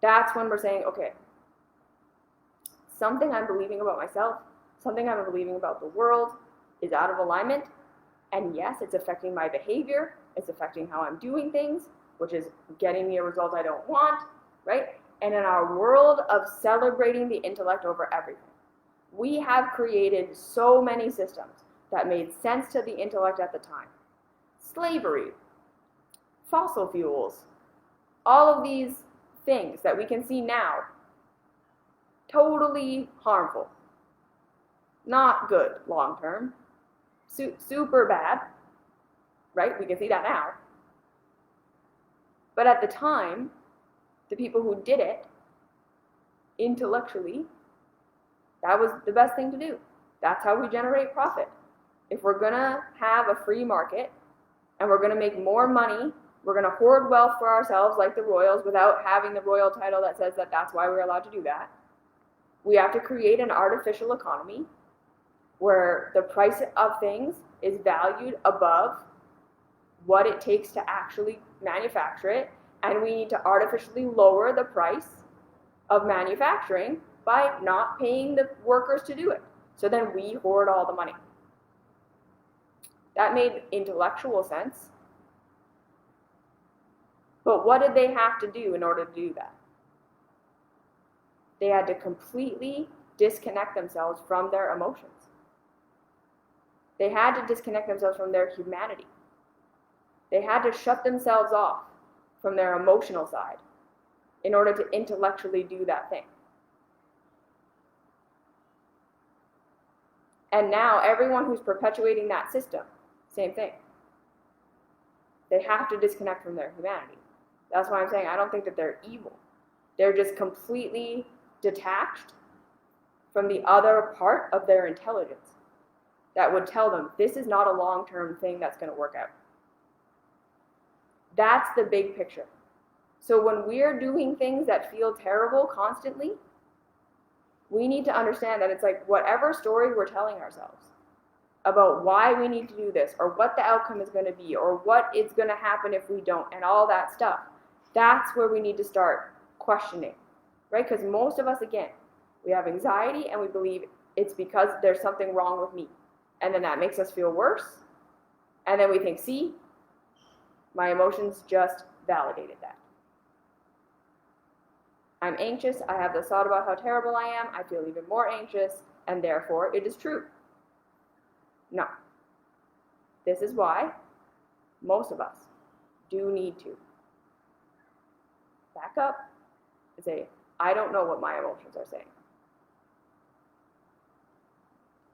That's when we're saying, okay, something I'm believing about myself, something I'm believing about the world is out of alignment. And yes, it's affecting my behavior. It's affecting how I'm doing things, which is getting me a result I don't want, right? And in our world of celebrating the intellect over everything, we have created so many systems that made sense to the intellect at the time. Slavery, fossil fuels, all of these things that we can see now, totally harmful, not good long term, super bad, right? We can see that now. But at the time, the people who did it, intellectually, that was the best thing to do. That's how we generate profit. If we're going to have a free market and we're going to make more money, we're going to hoard wealth for ourselves like the royals without having the royal title that says that that's why we're allowed to do that. We have to create an artificial economy where the price of things is valued above what it takes to actually manufacture it, and we need to artificially lower the price of manufacturing by not paying the workers to do it. So then we hoard all the money. That made intellectual sense. But what did they have to do in order to do that? They had to completely disconnect themselves from their emotions. They had to disconnect themselves from their humanity. They had to shut themselves off from their emotional side in order to intellectually do that thing. And now everyone who's perpetuating that system, same thing. They have to disconnect from their humanity. That's why I'm saying I don't think that they're evil. They're just completely detached from the other part of their intelligence that would tell them this is not a long-term thing that's going to work out. That's the big picture. So when we're doing things that feel terrible constantly, we need to understand that it's like whatever story we're telling ourselves about why we need to do this or what the outcome is going to be or what is going to happen if we don't and all that stuff, that's where we need to start questioning, right? Because most of us, again, we have anxiety and we believe it's because there's something wrong with me. And then that makes us feel worse. And then we think, see, my emotions just validated that. I'm anxious, I have this thought about how terrible I am, I feel even more anxious, and therefore it is true. No. This is why most of us do need to back up and say, I don't know what my emotions are saying.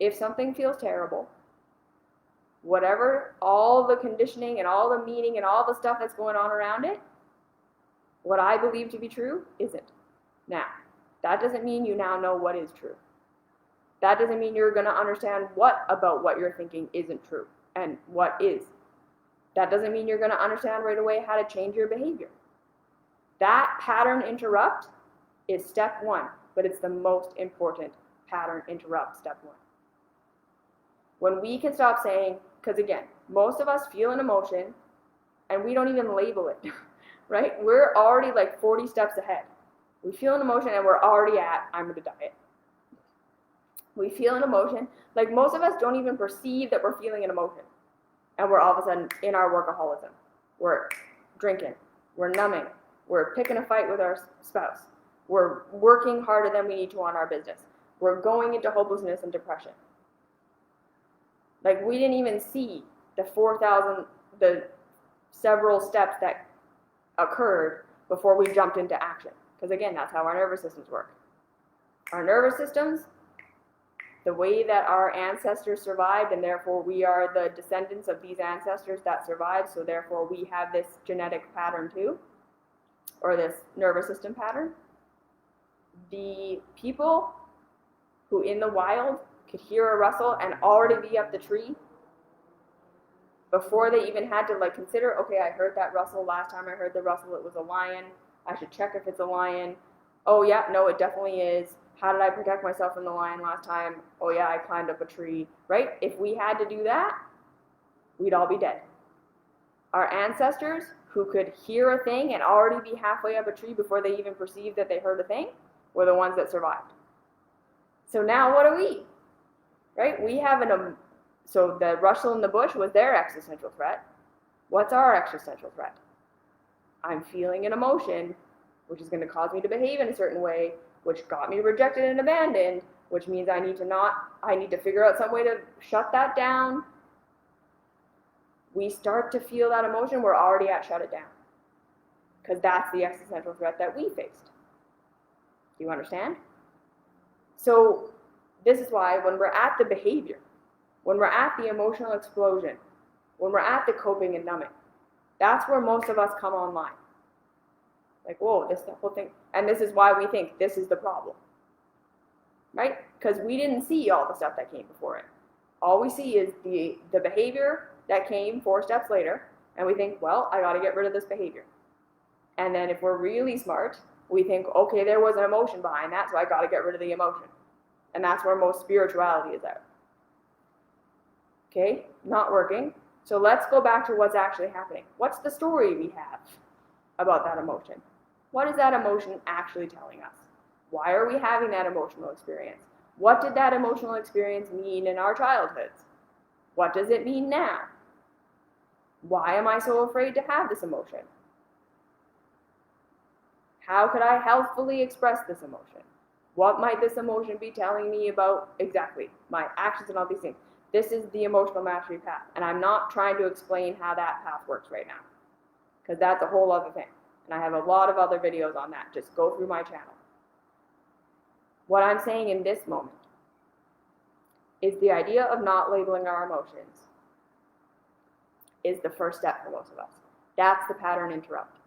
If something feels terrible, whatever, all the conditioning and all the meaning and all the stuff that's going on around it, what I believe to be true isn't. Now, that doesn't mean you now know what is true. That doesn't mean you're going to understand what about what you're thinking isn't true and what is. That doesn't mean you're going to understand right away how to change your behavior. That pattern interrupt is step one, but it's the most important pattern interrupt, step one. When we can stop saying, because again, most of us feel an emotion and we don't even label it, right? We're already like 40 steps ahead. We feel an emotion and we're already at, I'm going to diet. We feel an emotion, like most of us don't even perceive that we're feeling an emotion. And we're all of a sudden in our workaholism. We're drinking, we're numbing, we're picking a fight with our spouse. We're working harder than we need to on our business. We're going into hopelessness and depression. Like we didn't even see the several steps that occurred before we jumped into action. Because again, that's how our nervous systems work. Our nervous systems, the way that our ancestors survived, and therefore we are the descendants of these ancestors that survived, so therefore we have this genetic pattern too, or this nervous system pattern. The people who in the wild could hear a rustle and already be up the tree before they even had to like consider, okay, I heard that rustle last time I heard the rustle, it was a lion. I should check if it's a lion. Oh yeah, no, it definitely is. How did I protect myself from the lion last time? Oh yeah, I climbed up a tree, right? If we had to do that, we'd all be dead. Our ancestors who could hear a thing and already be halfway up a tree before they even perceived that they heard a thing were the ones that survived. So now what are we? Right? We have so the rustle in the bush was their existential threat. What's our existential threat? I'm feeling an emotion, which is going to cause me to behave in a certain way, which got me rejected and abandoned, which means I need to figure out some way to shut that down. We start to feel that emotion, we're already at shut it down. Because that's the existential threat that we faced. Do you understand? So this is why when we're at the behavior, when we're at the emotional explosion, when we're at the coping and numbing, that's where most of us come online. Like, whoa, this whole thing. And this is why we think this is the problem. Right? Because we didn't see all the stuff that came before it. All we see is the behavior that came 4 steps later, and we think, well, I got to get rid of this behavior. And then if we're really smart, we think, okay, there was an emotion behind that, so I got to get rid of the emotion. And that's where most spirituality is at. Okay? Not working. So let's go back to what's actually happening. What's the story we have about that emotion? What is that emotion actually telling us? Why are we having that emotional experience? What did that emotional experience mean in our childhoods? What does it mean now? Why am I so afraid to have this emotion? How could I healthfully express this emotion? What might this emotion be telling me about exactly my actions and all these things? This is the emotional mastery path. And I'm not trying to explain how that path works right now, because that's a whole other thing. And I have a lot of other videos on that. Just go through my channel. What I'm saying in this moment is the idea of not labeling our emotions is the first step for most of us. That's the pattern interrupt,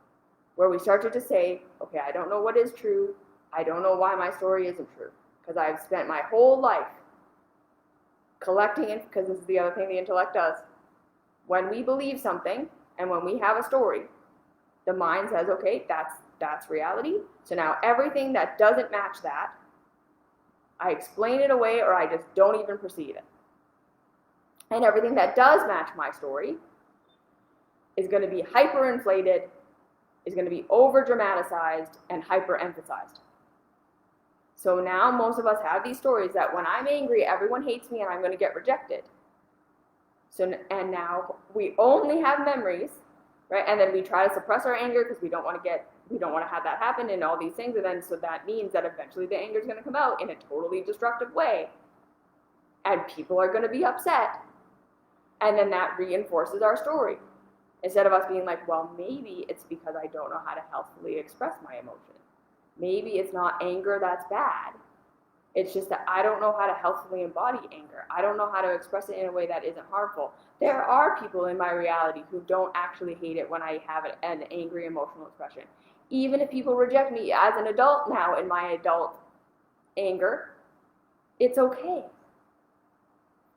where we started to say, okay, I don't know what is true. I don't know why my story isn't true, because I've spent my whole life collecting it, because this is the other thing the intellect does. When we believe something and when we have a story, the mind says, okay, that's reality. So now everything that doesn't match that, I explain it away or I just don't even perceive it. And everything that does match my story is going to be hyperinflated, is going to be over dramatized and hyper emphasized. So now most of us have these stories that when I'm angry, everyone hates me and I'm going to get rejected. And now we only have memories, right? And then we try to suppress our anger because we don't want to have that happen and all these things. And then so that means that eventually the anger is going to come out in a totally destructive way. And people are going to be upset. And then that reinforces our story. Instead of us being like, well, maybe it's because I don't know how to healthfully express my emotion. Maybe it's not anger that's bad. It's just that I don't know how to healthfully embody anger. I don't know how to express it in a way that isn't harmful. There are people in my reality who don't actually hate it when I have an angry emotional expression. Even if people reject me as an adult now in my adult anger, it's okay.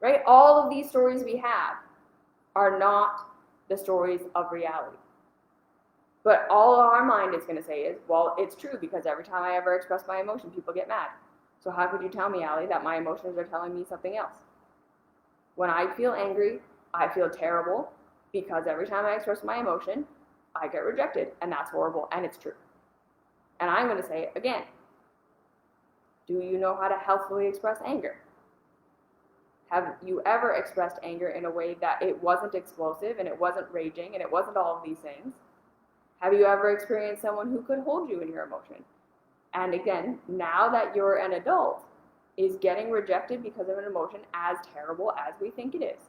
Right? All of these stories we have are not the stories of reality. But all our mind is going to say is, well, it's true because every time I ever express my emotion, people get mad. So how could you tell me, Allie, that my emotions are telling me something else? When I feel angry, I feel terrible because every time I express my emotion, I get rejected, and that's horrible, and it's true. And I'm going to say again, do you know how to healthfully express anger? Have you ever expressed anger in a way that it wasn't explosive and it wasn't raging and it wasn't all of these things? Have you ever experienced someone who could hold you in your emotion? And again, now that you're an adult, is getting rejected because of an emotion as terrible as we think it is?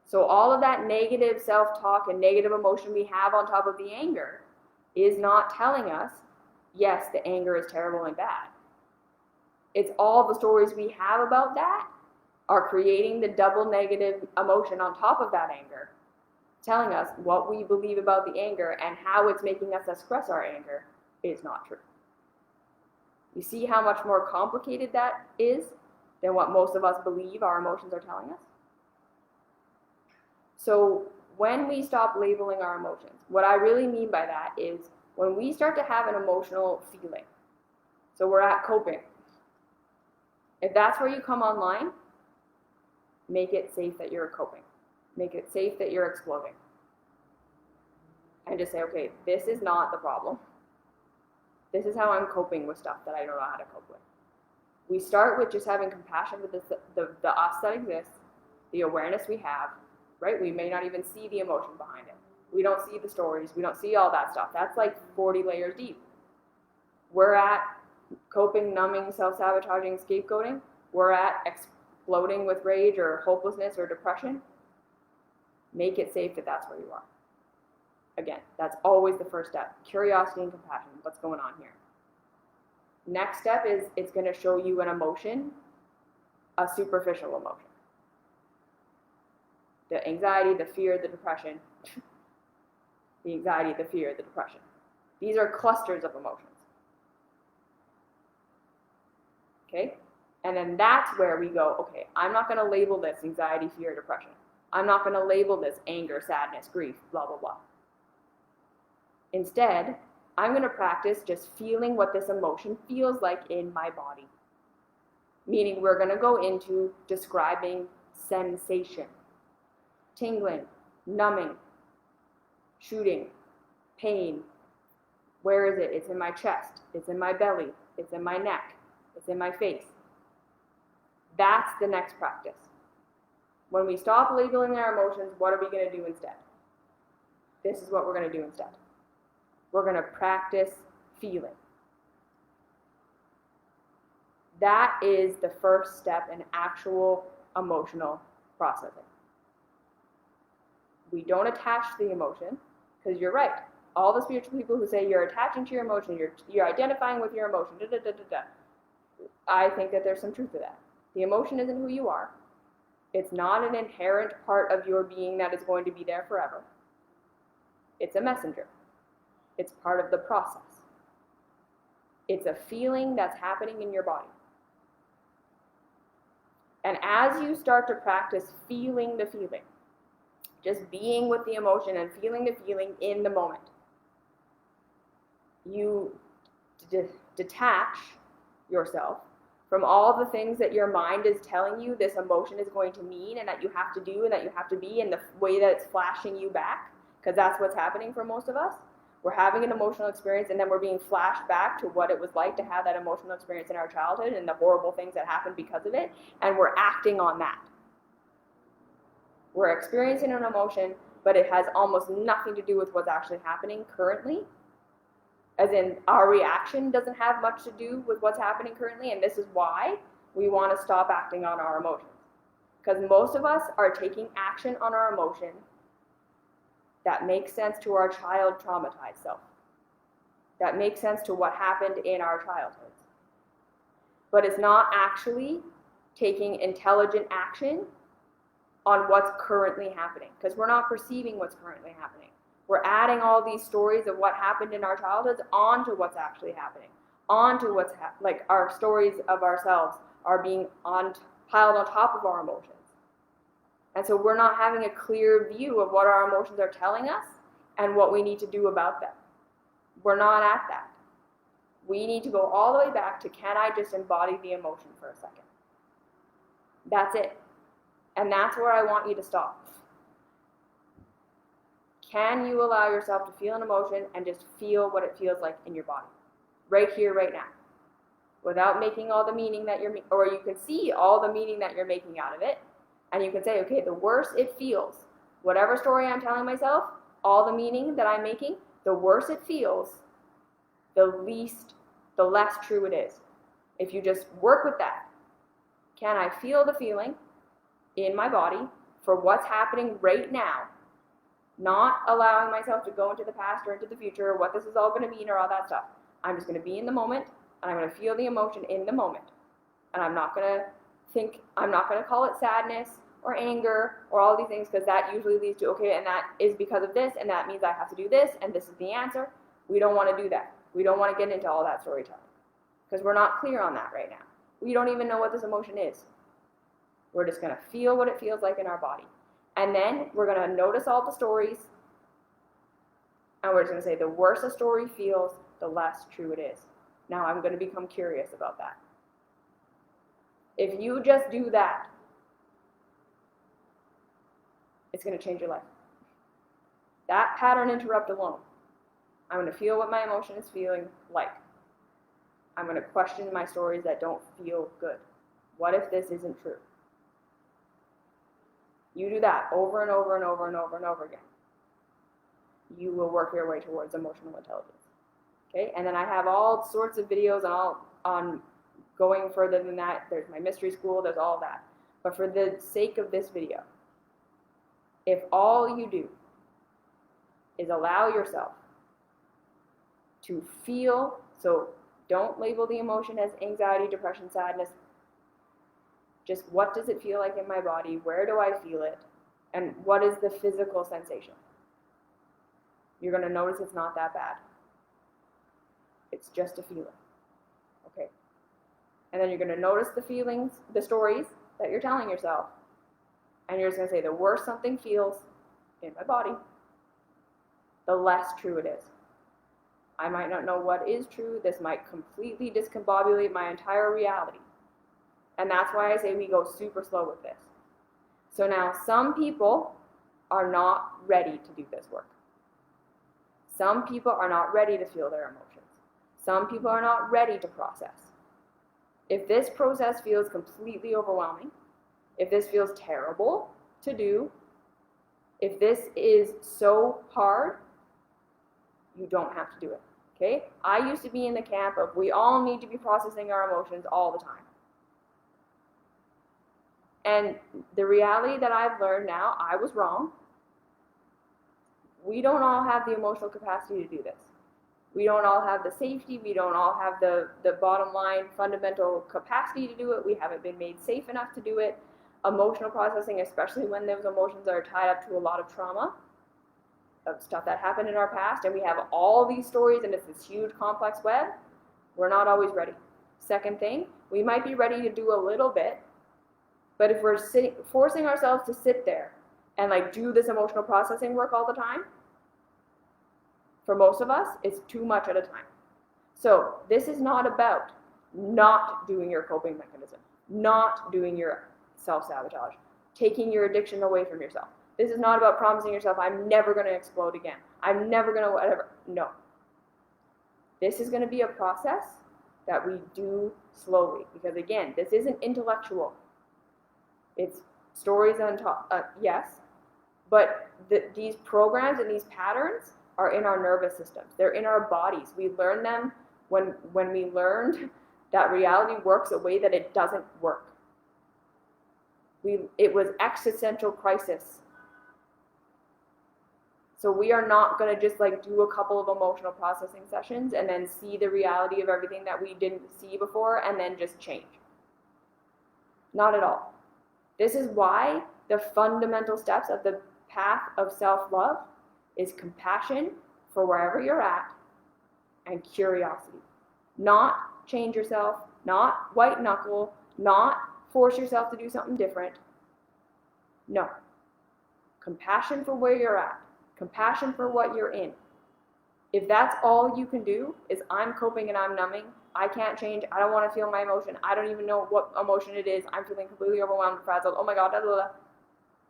So all of that negative self-talk and negative emotion we have on top of the anger is not telling us, yes, the anger is terrible and bad. It's all the stories we have about that are creating the double negative emotion on top of that anger, telling us what we believe about the anger and how it's making us express our anger is not true. You see how much more complicated that is than what most of us believe our emotions are telling us? So when we stop labeling our emotions, what I really mean by that is when we start to have an emotional feeling, so we're at coping, if that's where you come online, make it safe that you're coping. Make it safe that you're exploding. And just say, okay, this is not the problem. This is how I'm coping with stuff that I don't know how to cope with. We start with just having compassion for the us that exists, the awareness we have, right? We may not even see the emotion behind it. We don't see the stories. We don't see all that stuff. That's like 40 layers deep. We're at coping, numbing, self-sabotaging, scapegoating. We're at exploding with rage or hopelessness or depression. Make it safe that that's where you are. Again, that's always the first step. Curiosity and compassion. What's going on here? Next step is it's going to show you an emotion, a superficial emotion. The anxiety, the fear, the depression. The anxiety, the fear, the depression. These are clusters of emotions. Okay? And then that's where we go, okay, I'm not going to label this anxiety, fear, depression. I'm not going to label this anger, sadness, grief, blah, blah, blah. Instead, I'm going to practice just feeling what this emotion feels like in my body. Meaning we're going to go into describing sensation. Tingling, numbing, shooting, pain. Where is it? It's in my chest. It's in my belly. It's in my neck. It's in my face. That's the next practice. When we stop labeling our emotions, what are we going to do instead? This is what we're going to do instead. We're going to practice feeling. That is the first step in actual emotional processing. We don't attach to the emotion, because you're right. All the spiritual people who say you're attaching to your emotion, you're identifying with your emotion, I think that there's some truth to that. The emotion isn't who you are. It's not an inherent part of your being that is going to be there forever. It's a messenger. It's part of the process. It's a feeling that's happening in your body. And as you start to practice feeling the feeling, just being with the emotion and feeling the feeling in the moment, you detach yourself from all the things that your mind is telling you this emotion is going to mean and that you have to do and that you have to be in the way that it's flashing you back, because that's what's happening for most of us. We're having an emotional experience and then we're being flashed back to what it was like to have that emotional experience in our childhood and the horrible things that happened because of it, and we're acting on that. We're experiencing an emotion, but it has almost nothing to do with what's actually happening currently. As in, our reaction doesn't have much to do with what's happening currently, and this is why we want to stop acting on our emotions. Because most of us are taking action on our emotion that makes sense to our child traumatized self. That makes sense to what happened in our childhoods. But it's not actually taking intelligent action on what's currently happening, because we're not perceiving what's currently happening. We're adding all these stories of what happened in our childhoods onto what's actually happening, onto what's like our stories of ourselves are being piled on top of our emotions. And so we're not having a clear view of what our emotions are telling us and what we need to do about them. We're not at that. We need to go all the way back to, can I just embody the emotion for a second? That's it. And that's where I want you to stop. Can you allow yourself to feel an emotion and just feel what it feels like in your body? Right here, right now. Without making all the meaning that or you can see all the meaning that you're making out of it. And you can say, okay, the worse it feels, whatever story I'm telling myself, all the meaning that I'm making, the worse it feels, the less true it is. If you just work with that, can I feel the feeling in my body for what's happening right now, not allowing myself to go into the past or into the future or what this is all going to mean or all that stuff. I'm just going to be in the moment, and I'm going to feel the emotion in the moment. And I'm not going to call it sadness or anger or all these things, because that usually leads to, okay, and that is because of this, and that means I have to do this, and this is the answer. We don't want to do that. We don't want to get into all that storytelling, because we're not clear on that right now. We don't even know what this emotion is. We're just going to feel what it feels like in our body. And then we're going to notice all the stories, and we're just going to say, the worse a story feels, the less true it is. Now I'm going to become curious about that. If you just do that, it's going to change your life. That pattern interrupt alone. I'm going to feel what my emotion is feeling like. I'm going to question my stories that don't feel good. What if this isn't true? You do that over and over and over and over and over again. You will work your way towards emotional intelligence. Okay? And then I have all sorts of videos on going further than that. There's my mystery school, there's all that. But for the sake of this video, if all you do is allow yourself to feel, so don't label the emotion as anxiety, depression, sadness. Just what does it feel like in my body? Where do I feel it? And what is the physical sensation? You're going to notice it's not that bad. It's just a feeling. Okay. And then you're going to notice the feelings, the stories that you're telling yourself. And you're just going to say, the worse something feels in my body, the less true it is. I might not know what is true. This might completely discombobulate my entire reality. And that's why I say we go super slow with this. So now some people are not ready to do this work. Some people are not ready to feel their emotions. Some people are not ready to process. If this process feels completely overwhelming, if this feels terrible to do, if this is so hard, you don't have to do it. Okay? I used to be in the camp of we all need to be processing our emotions all the time. And the reality that I've learned now, I was wrong. We don't all have the emotional capacity to do this. We don't all have the safety. We don't all have the bottom line fundamental capacity to do it. We haven't been made safe enough to do it. Emotional processing, especially when those emotions are tied up to a lot of trauma, of stuff that happened in our past, and we have all these stories and it's this huge complex web, we're not always ready. Second thing, we might be ready to do a little bit, but if we're forcing ourselves to sit there and like do this emotional processing work all the time, for most of us, it's too much at a time. So this is not about not doing your coping mechanism, not doing your self-sabotage, taking your addiction away from yourself. This is not about promising yourself, I'm never going to explode again. I'm never going to whatever. No. This is going to be a process that we do slowly. Because again, this isn't intellectual. It's stories on top, yes, But these programs and these patterns are in our nervous systems. They're in our bodies. We learn them when we learned that reality works a way that it doesn't work. It was existential crisis. So we are not going to just like do a couple of emotional processing sessions and then see the reality of everything that we didn't see before and then just change. Not at all. This is why the fundamental steps of the path of self-love is compassion for wherever you're at and curiosity. Not change yourself, not white knuckle, not force yourself to do something different. No. Compassion for where you're at. Compassion for what you're in. If that's all you can do is I'm coping and I'm numbing, I can't change, I don't want to feel my emotion, I don't even know what emotion it is, I'm feeling completely overwhelmed, frazzled, oh my god, blah, blah, blah.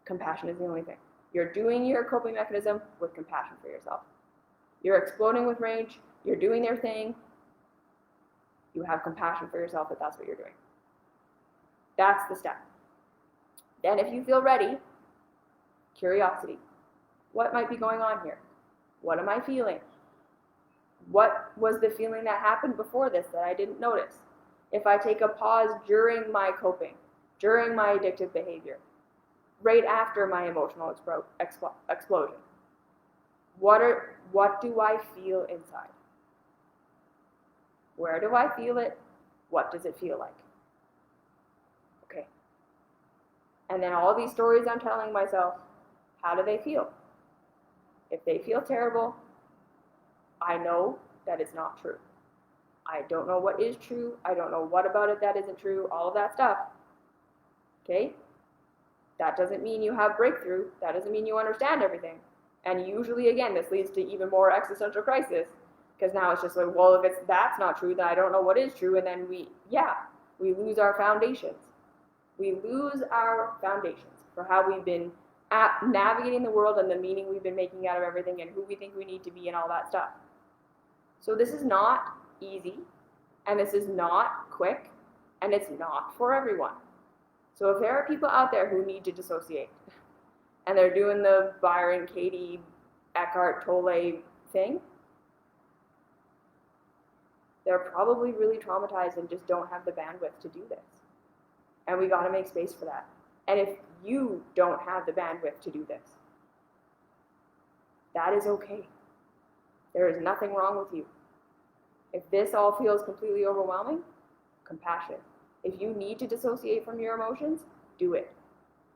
Compassion is the only thing. You're doing your coping mechanism with compassion for yourself. You're exploding with rage, you're doing their thing, you have compassion for yourself if that's what you're doing. That's the step. Then if you feel ready, curiosity. What might be going on here? What am I feeling? What was the feeling that happened before this that I didn't notice? If I take a pause during my coping, during my addictive behavior, right after my emotional explosion, what do I feel inside? Where do I feel it? What does it feel like? Okay. And then all these stories I'm telling myself, how do they feel? If they feel terrible, I know that it's not true. I don't know what is true. I don't know what about it that isn't true. All of that stuff. Okay? That doesn't mean you have breakthrough. That doesn't mean you understand everything. And usually, again, this leads to even more existential crisis. Because now it's just like, well, if that's not true, then I don't know what is true. And then we lose our foundations. We lose our foundations for how we've been navigating the world and the meaning we've been making out of everything and who we think we need to be and all that stuff. So this is not easy, and this is not quick, and it's not for everyone. So if there are people out there who need to dissociate, and they're doing the Byron Katie Eckhart Tolle thing, they're probably really traumatized and just don't have the bandwidth to do this. And we got to make space for that. And if you don't have the bandwidth to do this, that is okay. There is nothing wrong with you. If this all feels completely overwhelming, compassion. If you need to dissociate from your emotions, do it.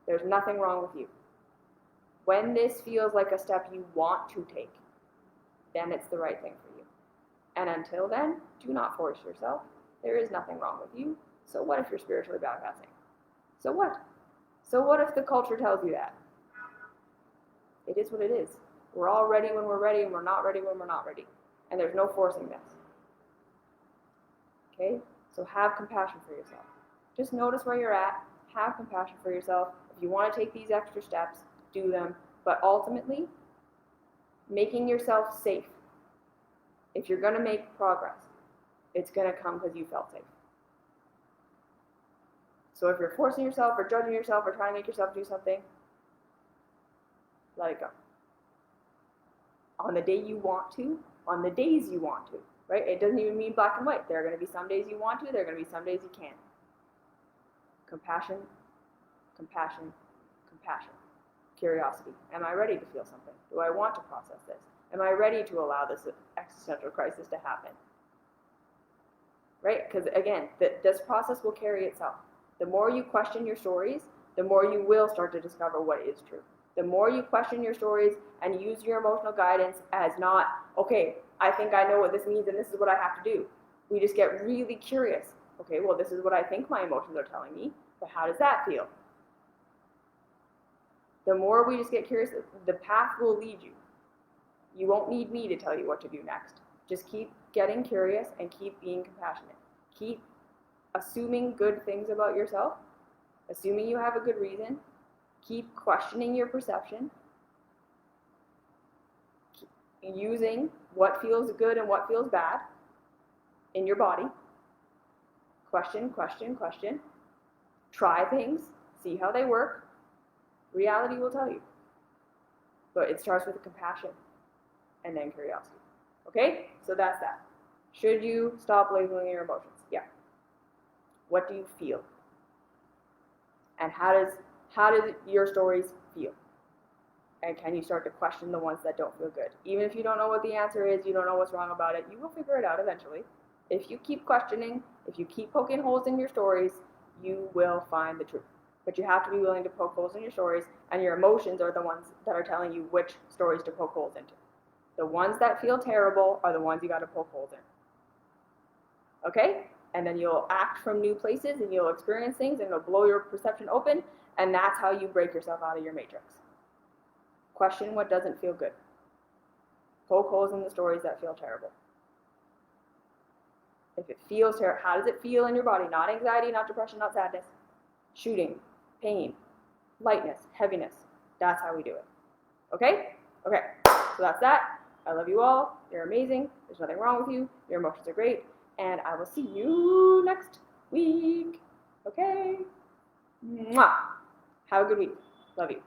There's nothing wrong with you. When this feels like a step you want to take, then it's the right thing for you. And until then, do not force yourself. There is nothing wrong with you. So what if you're spiritually bypassing? So what? So what if the culture tells you that? It is what it is. We're all ready when we're ready, and we're not ready when we're not ready. And there's no forcing this. Okay? So have compassion for yourself. Just notice where you're at. Have compassion for yourself. If you want to take these extra steps, do them. But ultimately, making yourself safe. If you're going to make progress, it's going to come because you felt safe. So if you're forcing yourself or judging yourself or trying to make yourself do something, let it go. On the day you want to, on the days you want to, right? It doesn't even mean black and white. There are going to be some days you want to, there are going to be some days you can't. Compassion, compassion, compassion. Curiosity. Am I ready to feel something? Do I want to process this? Am I ready to allow this existential crisis to happen? Right? Because again, this process will carry itself. The more you question your stories, the more you will start to discover what is true. The more you question your stories and use your emotional guidance as not, okay, I think I know what this means and this is what I have to do. We just get really curious. Okay, well, this is what I think my emotions are telling me, but how does that feel? The more we just get curious, the path will lead you. You won't need me to tell you what to do next. Just keep getting curious and keep being compassionate. Keep assuming good things about yourself, assuming you have a good reason. Keep questioning your perception. Keep using what feels good and what feels bad in your body. Question, question, question. Try things. See how they work. Reality will tell you. But it starts with compassion and then curiosity. Okay? So that's that. Should you stop labeling your emotions? Yeah. What do you feel? And how does your stories feel? And can you start to question the ones that don't feel good? Even if you don't know what the answer is, you don't know what's wrong about it, you will figure it out eventually. If you keep questioning, if you keep poking holes in your stories, you will find the truth. But you have to be willing to poke holes in your stories, and your emotions are the ones that are telling you which stories to poke holes into. The ones that feel terrible are the ones you got to poke holes in. Okay? And then you'll act from new places, and you'll experience things, and it'll blow your perception open, and that's how you break yourself out of your matrix. Question what doesn't feel good. Poke holes in the stories that feel terrible. If it feels terrible, how does it feel in your body? Not anxiety, not depression, not sadness. Shooting, pain, lightness, heaviness. That's how we do it. Okay? Okay. So that's that. I love you all. You're amazing. There's nothing wrong with you. Your emotions are great. And I will see you next week. Okay? Mwah. Have a good week. Love you.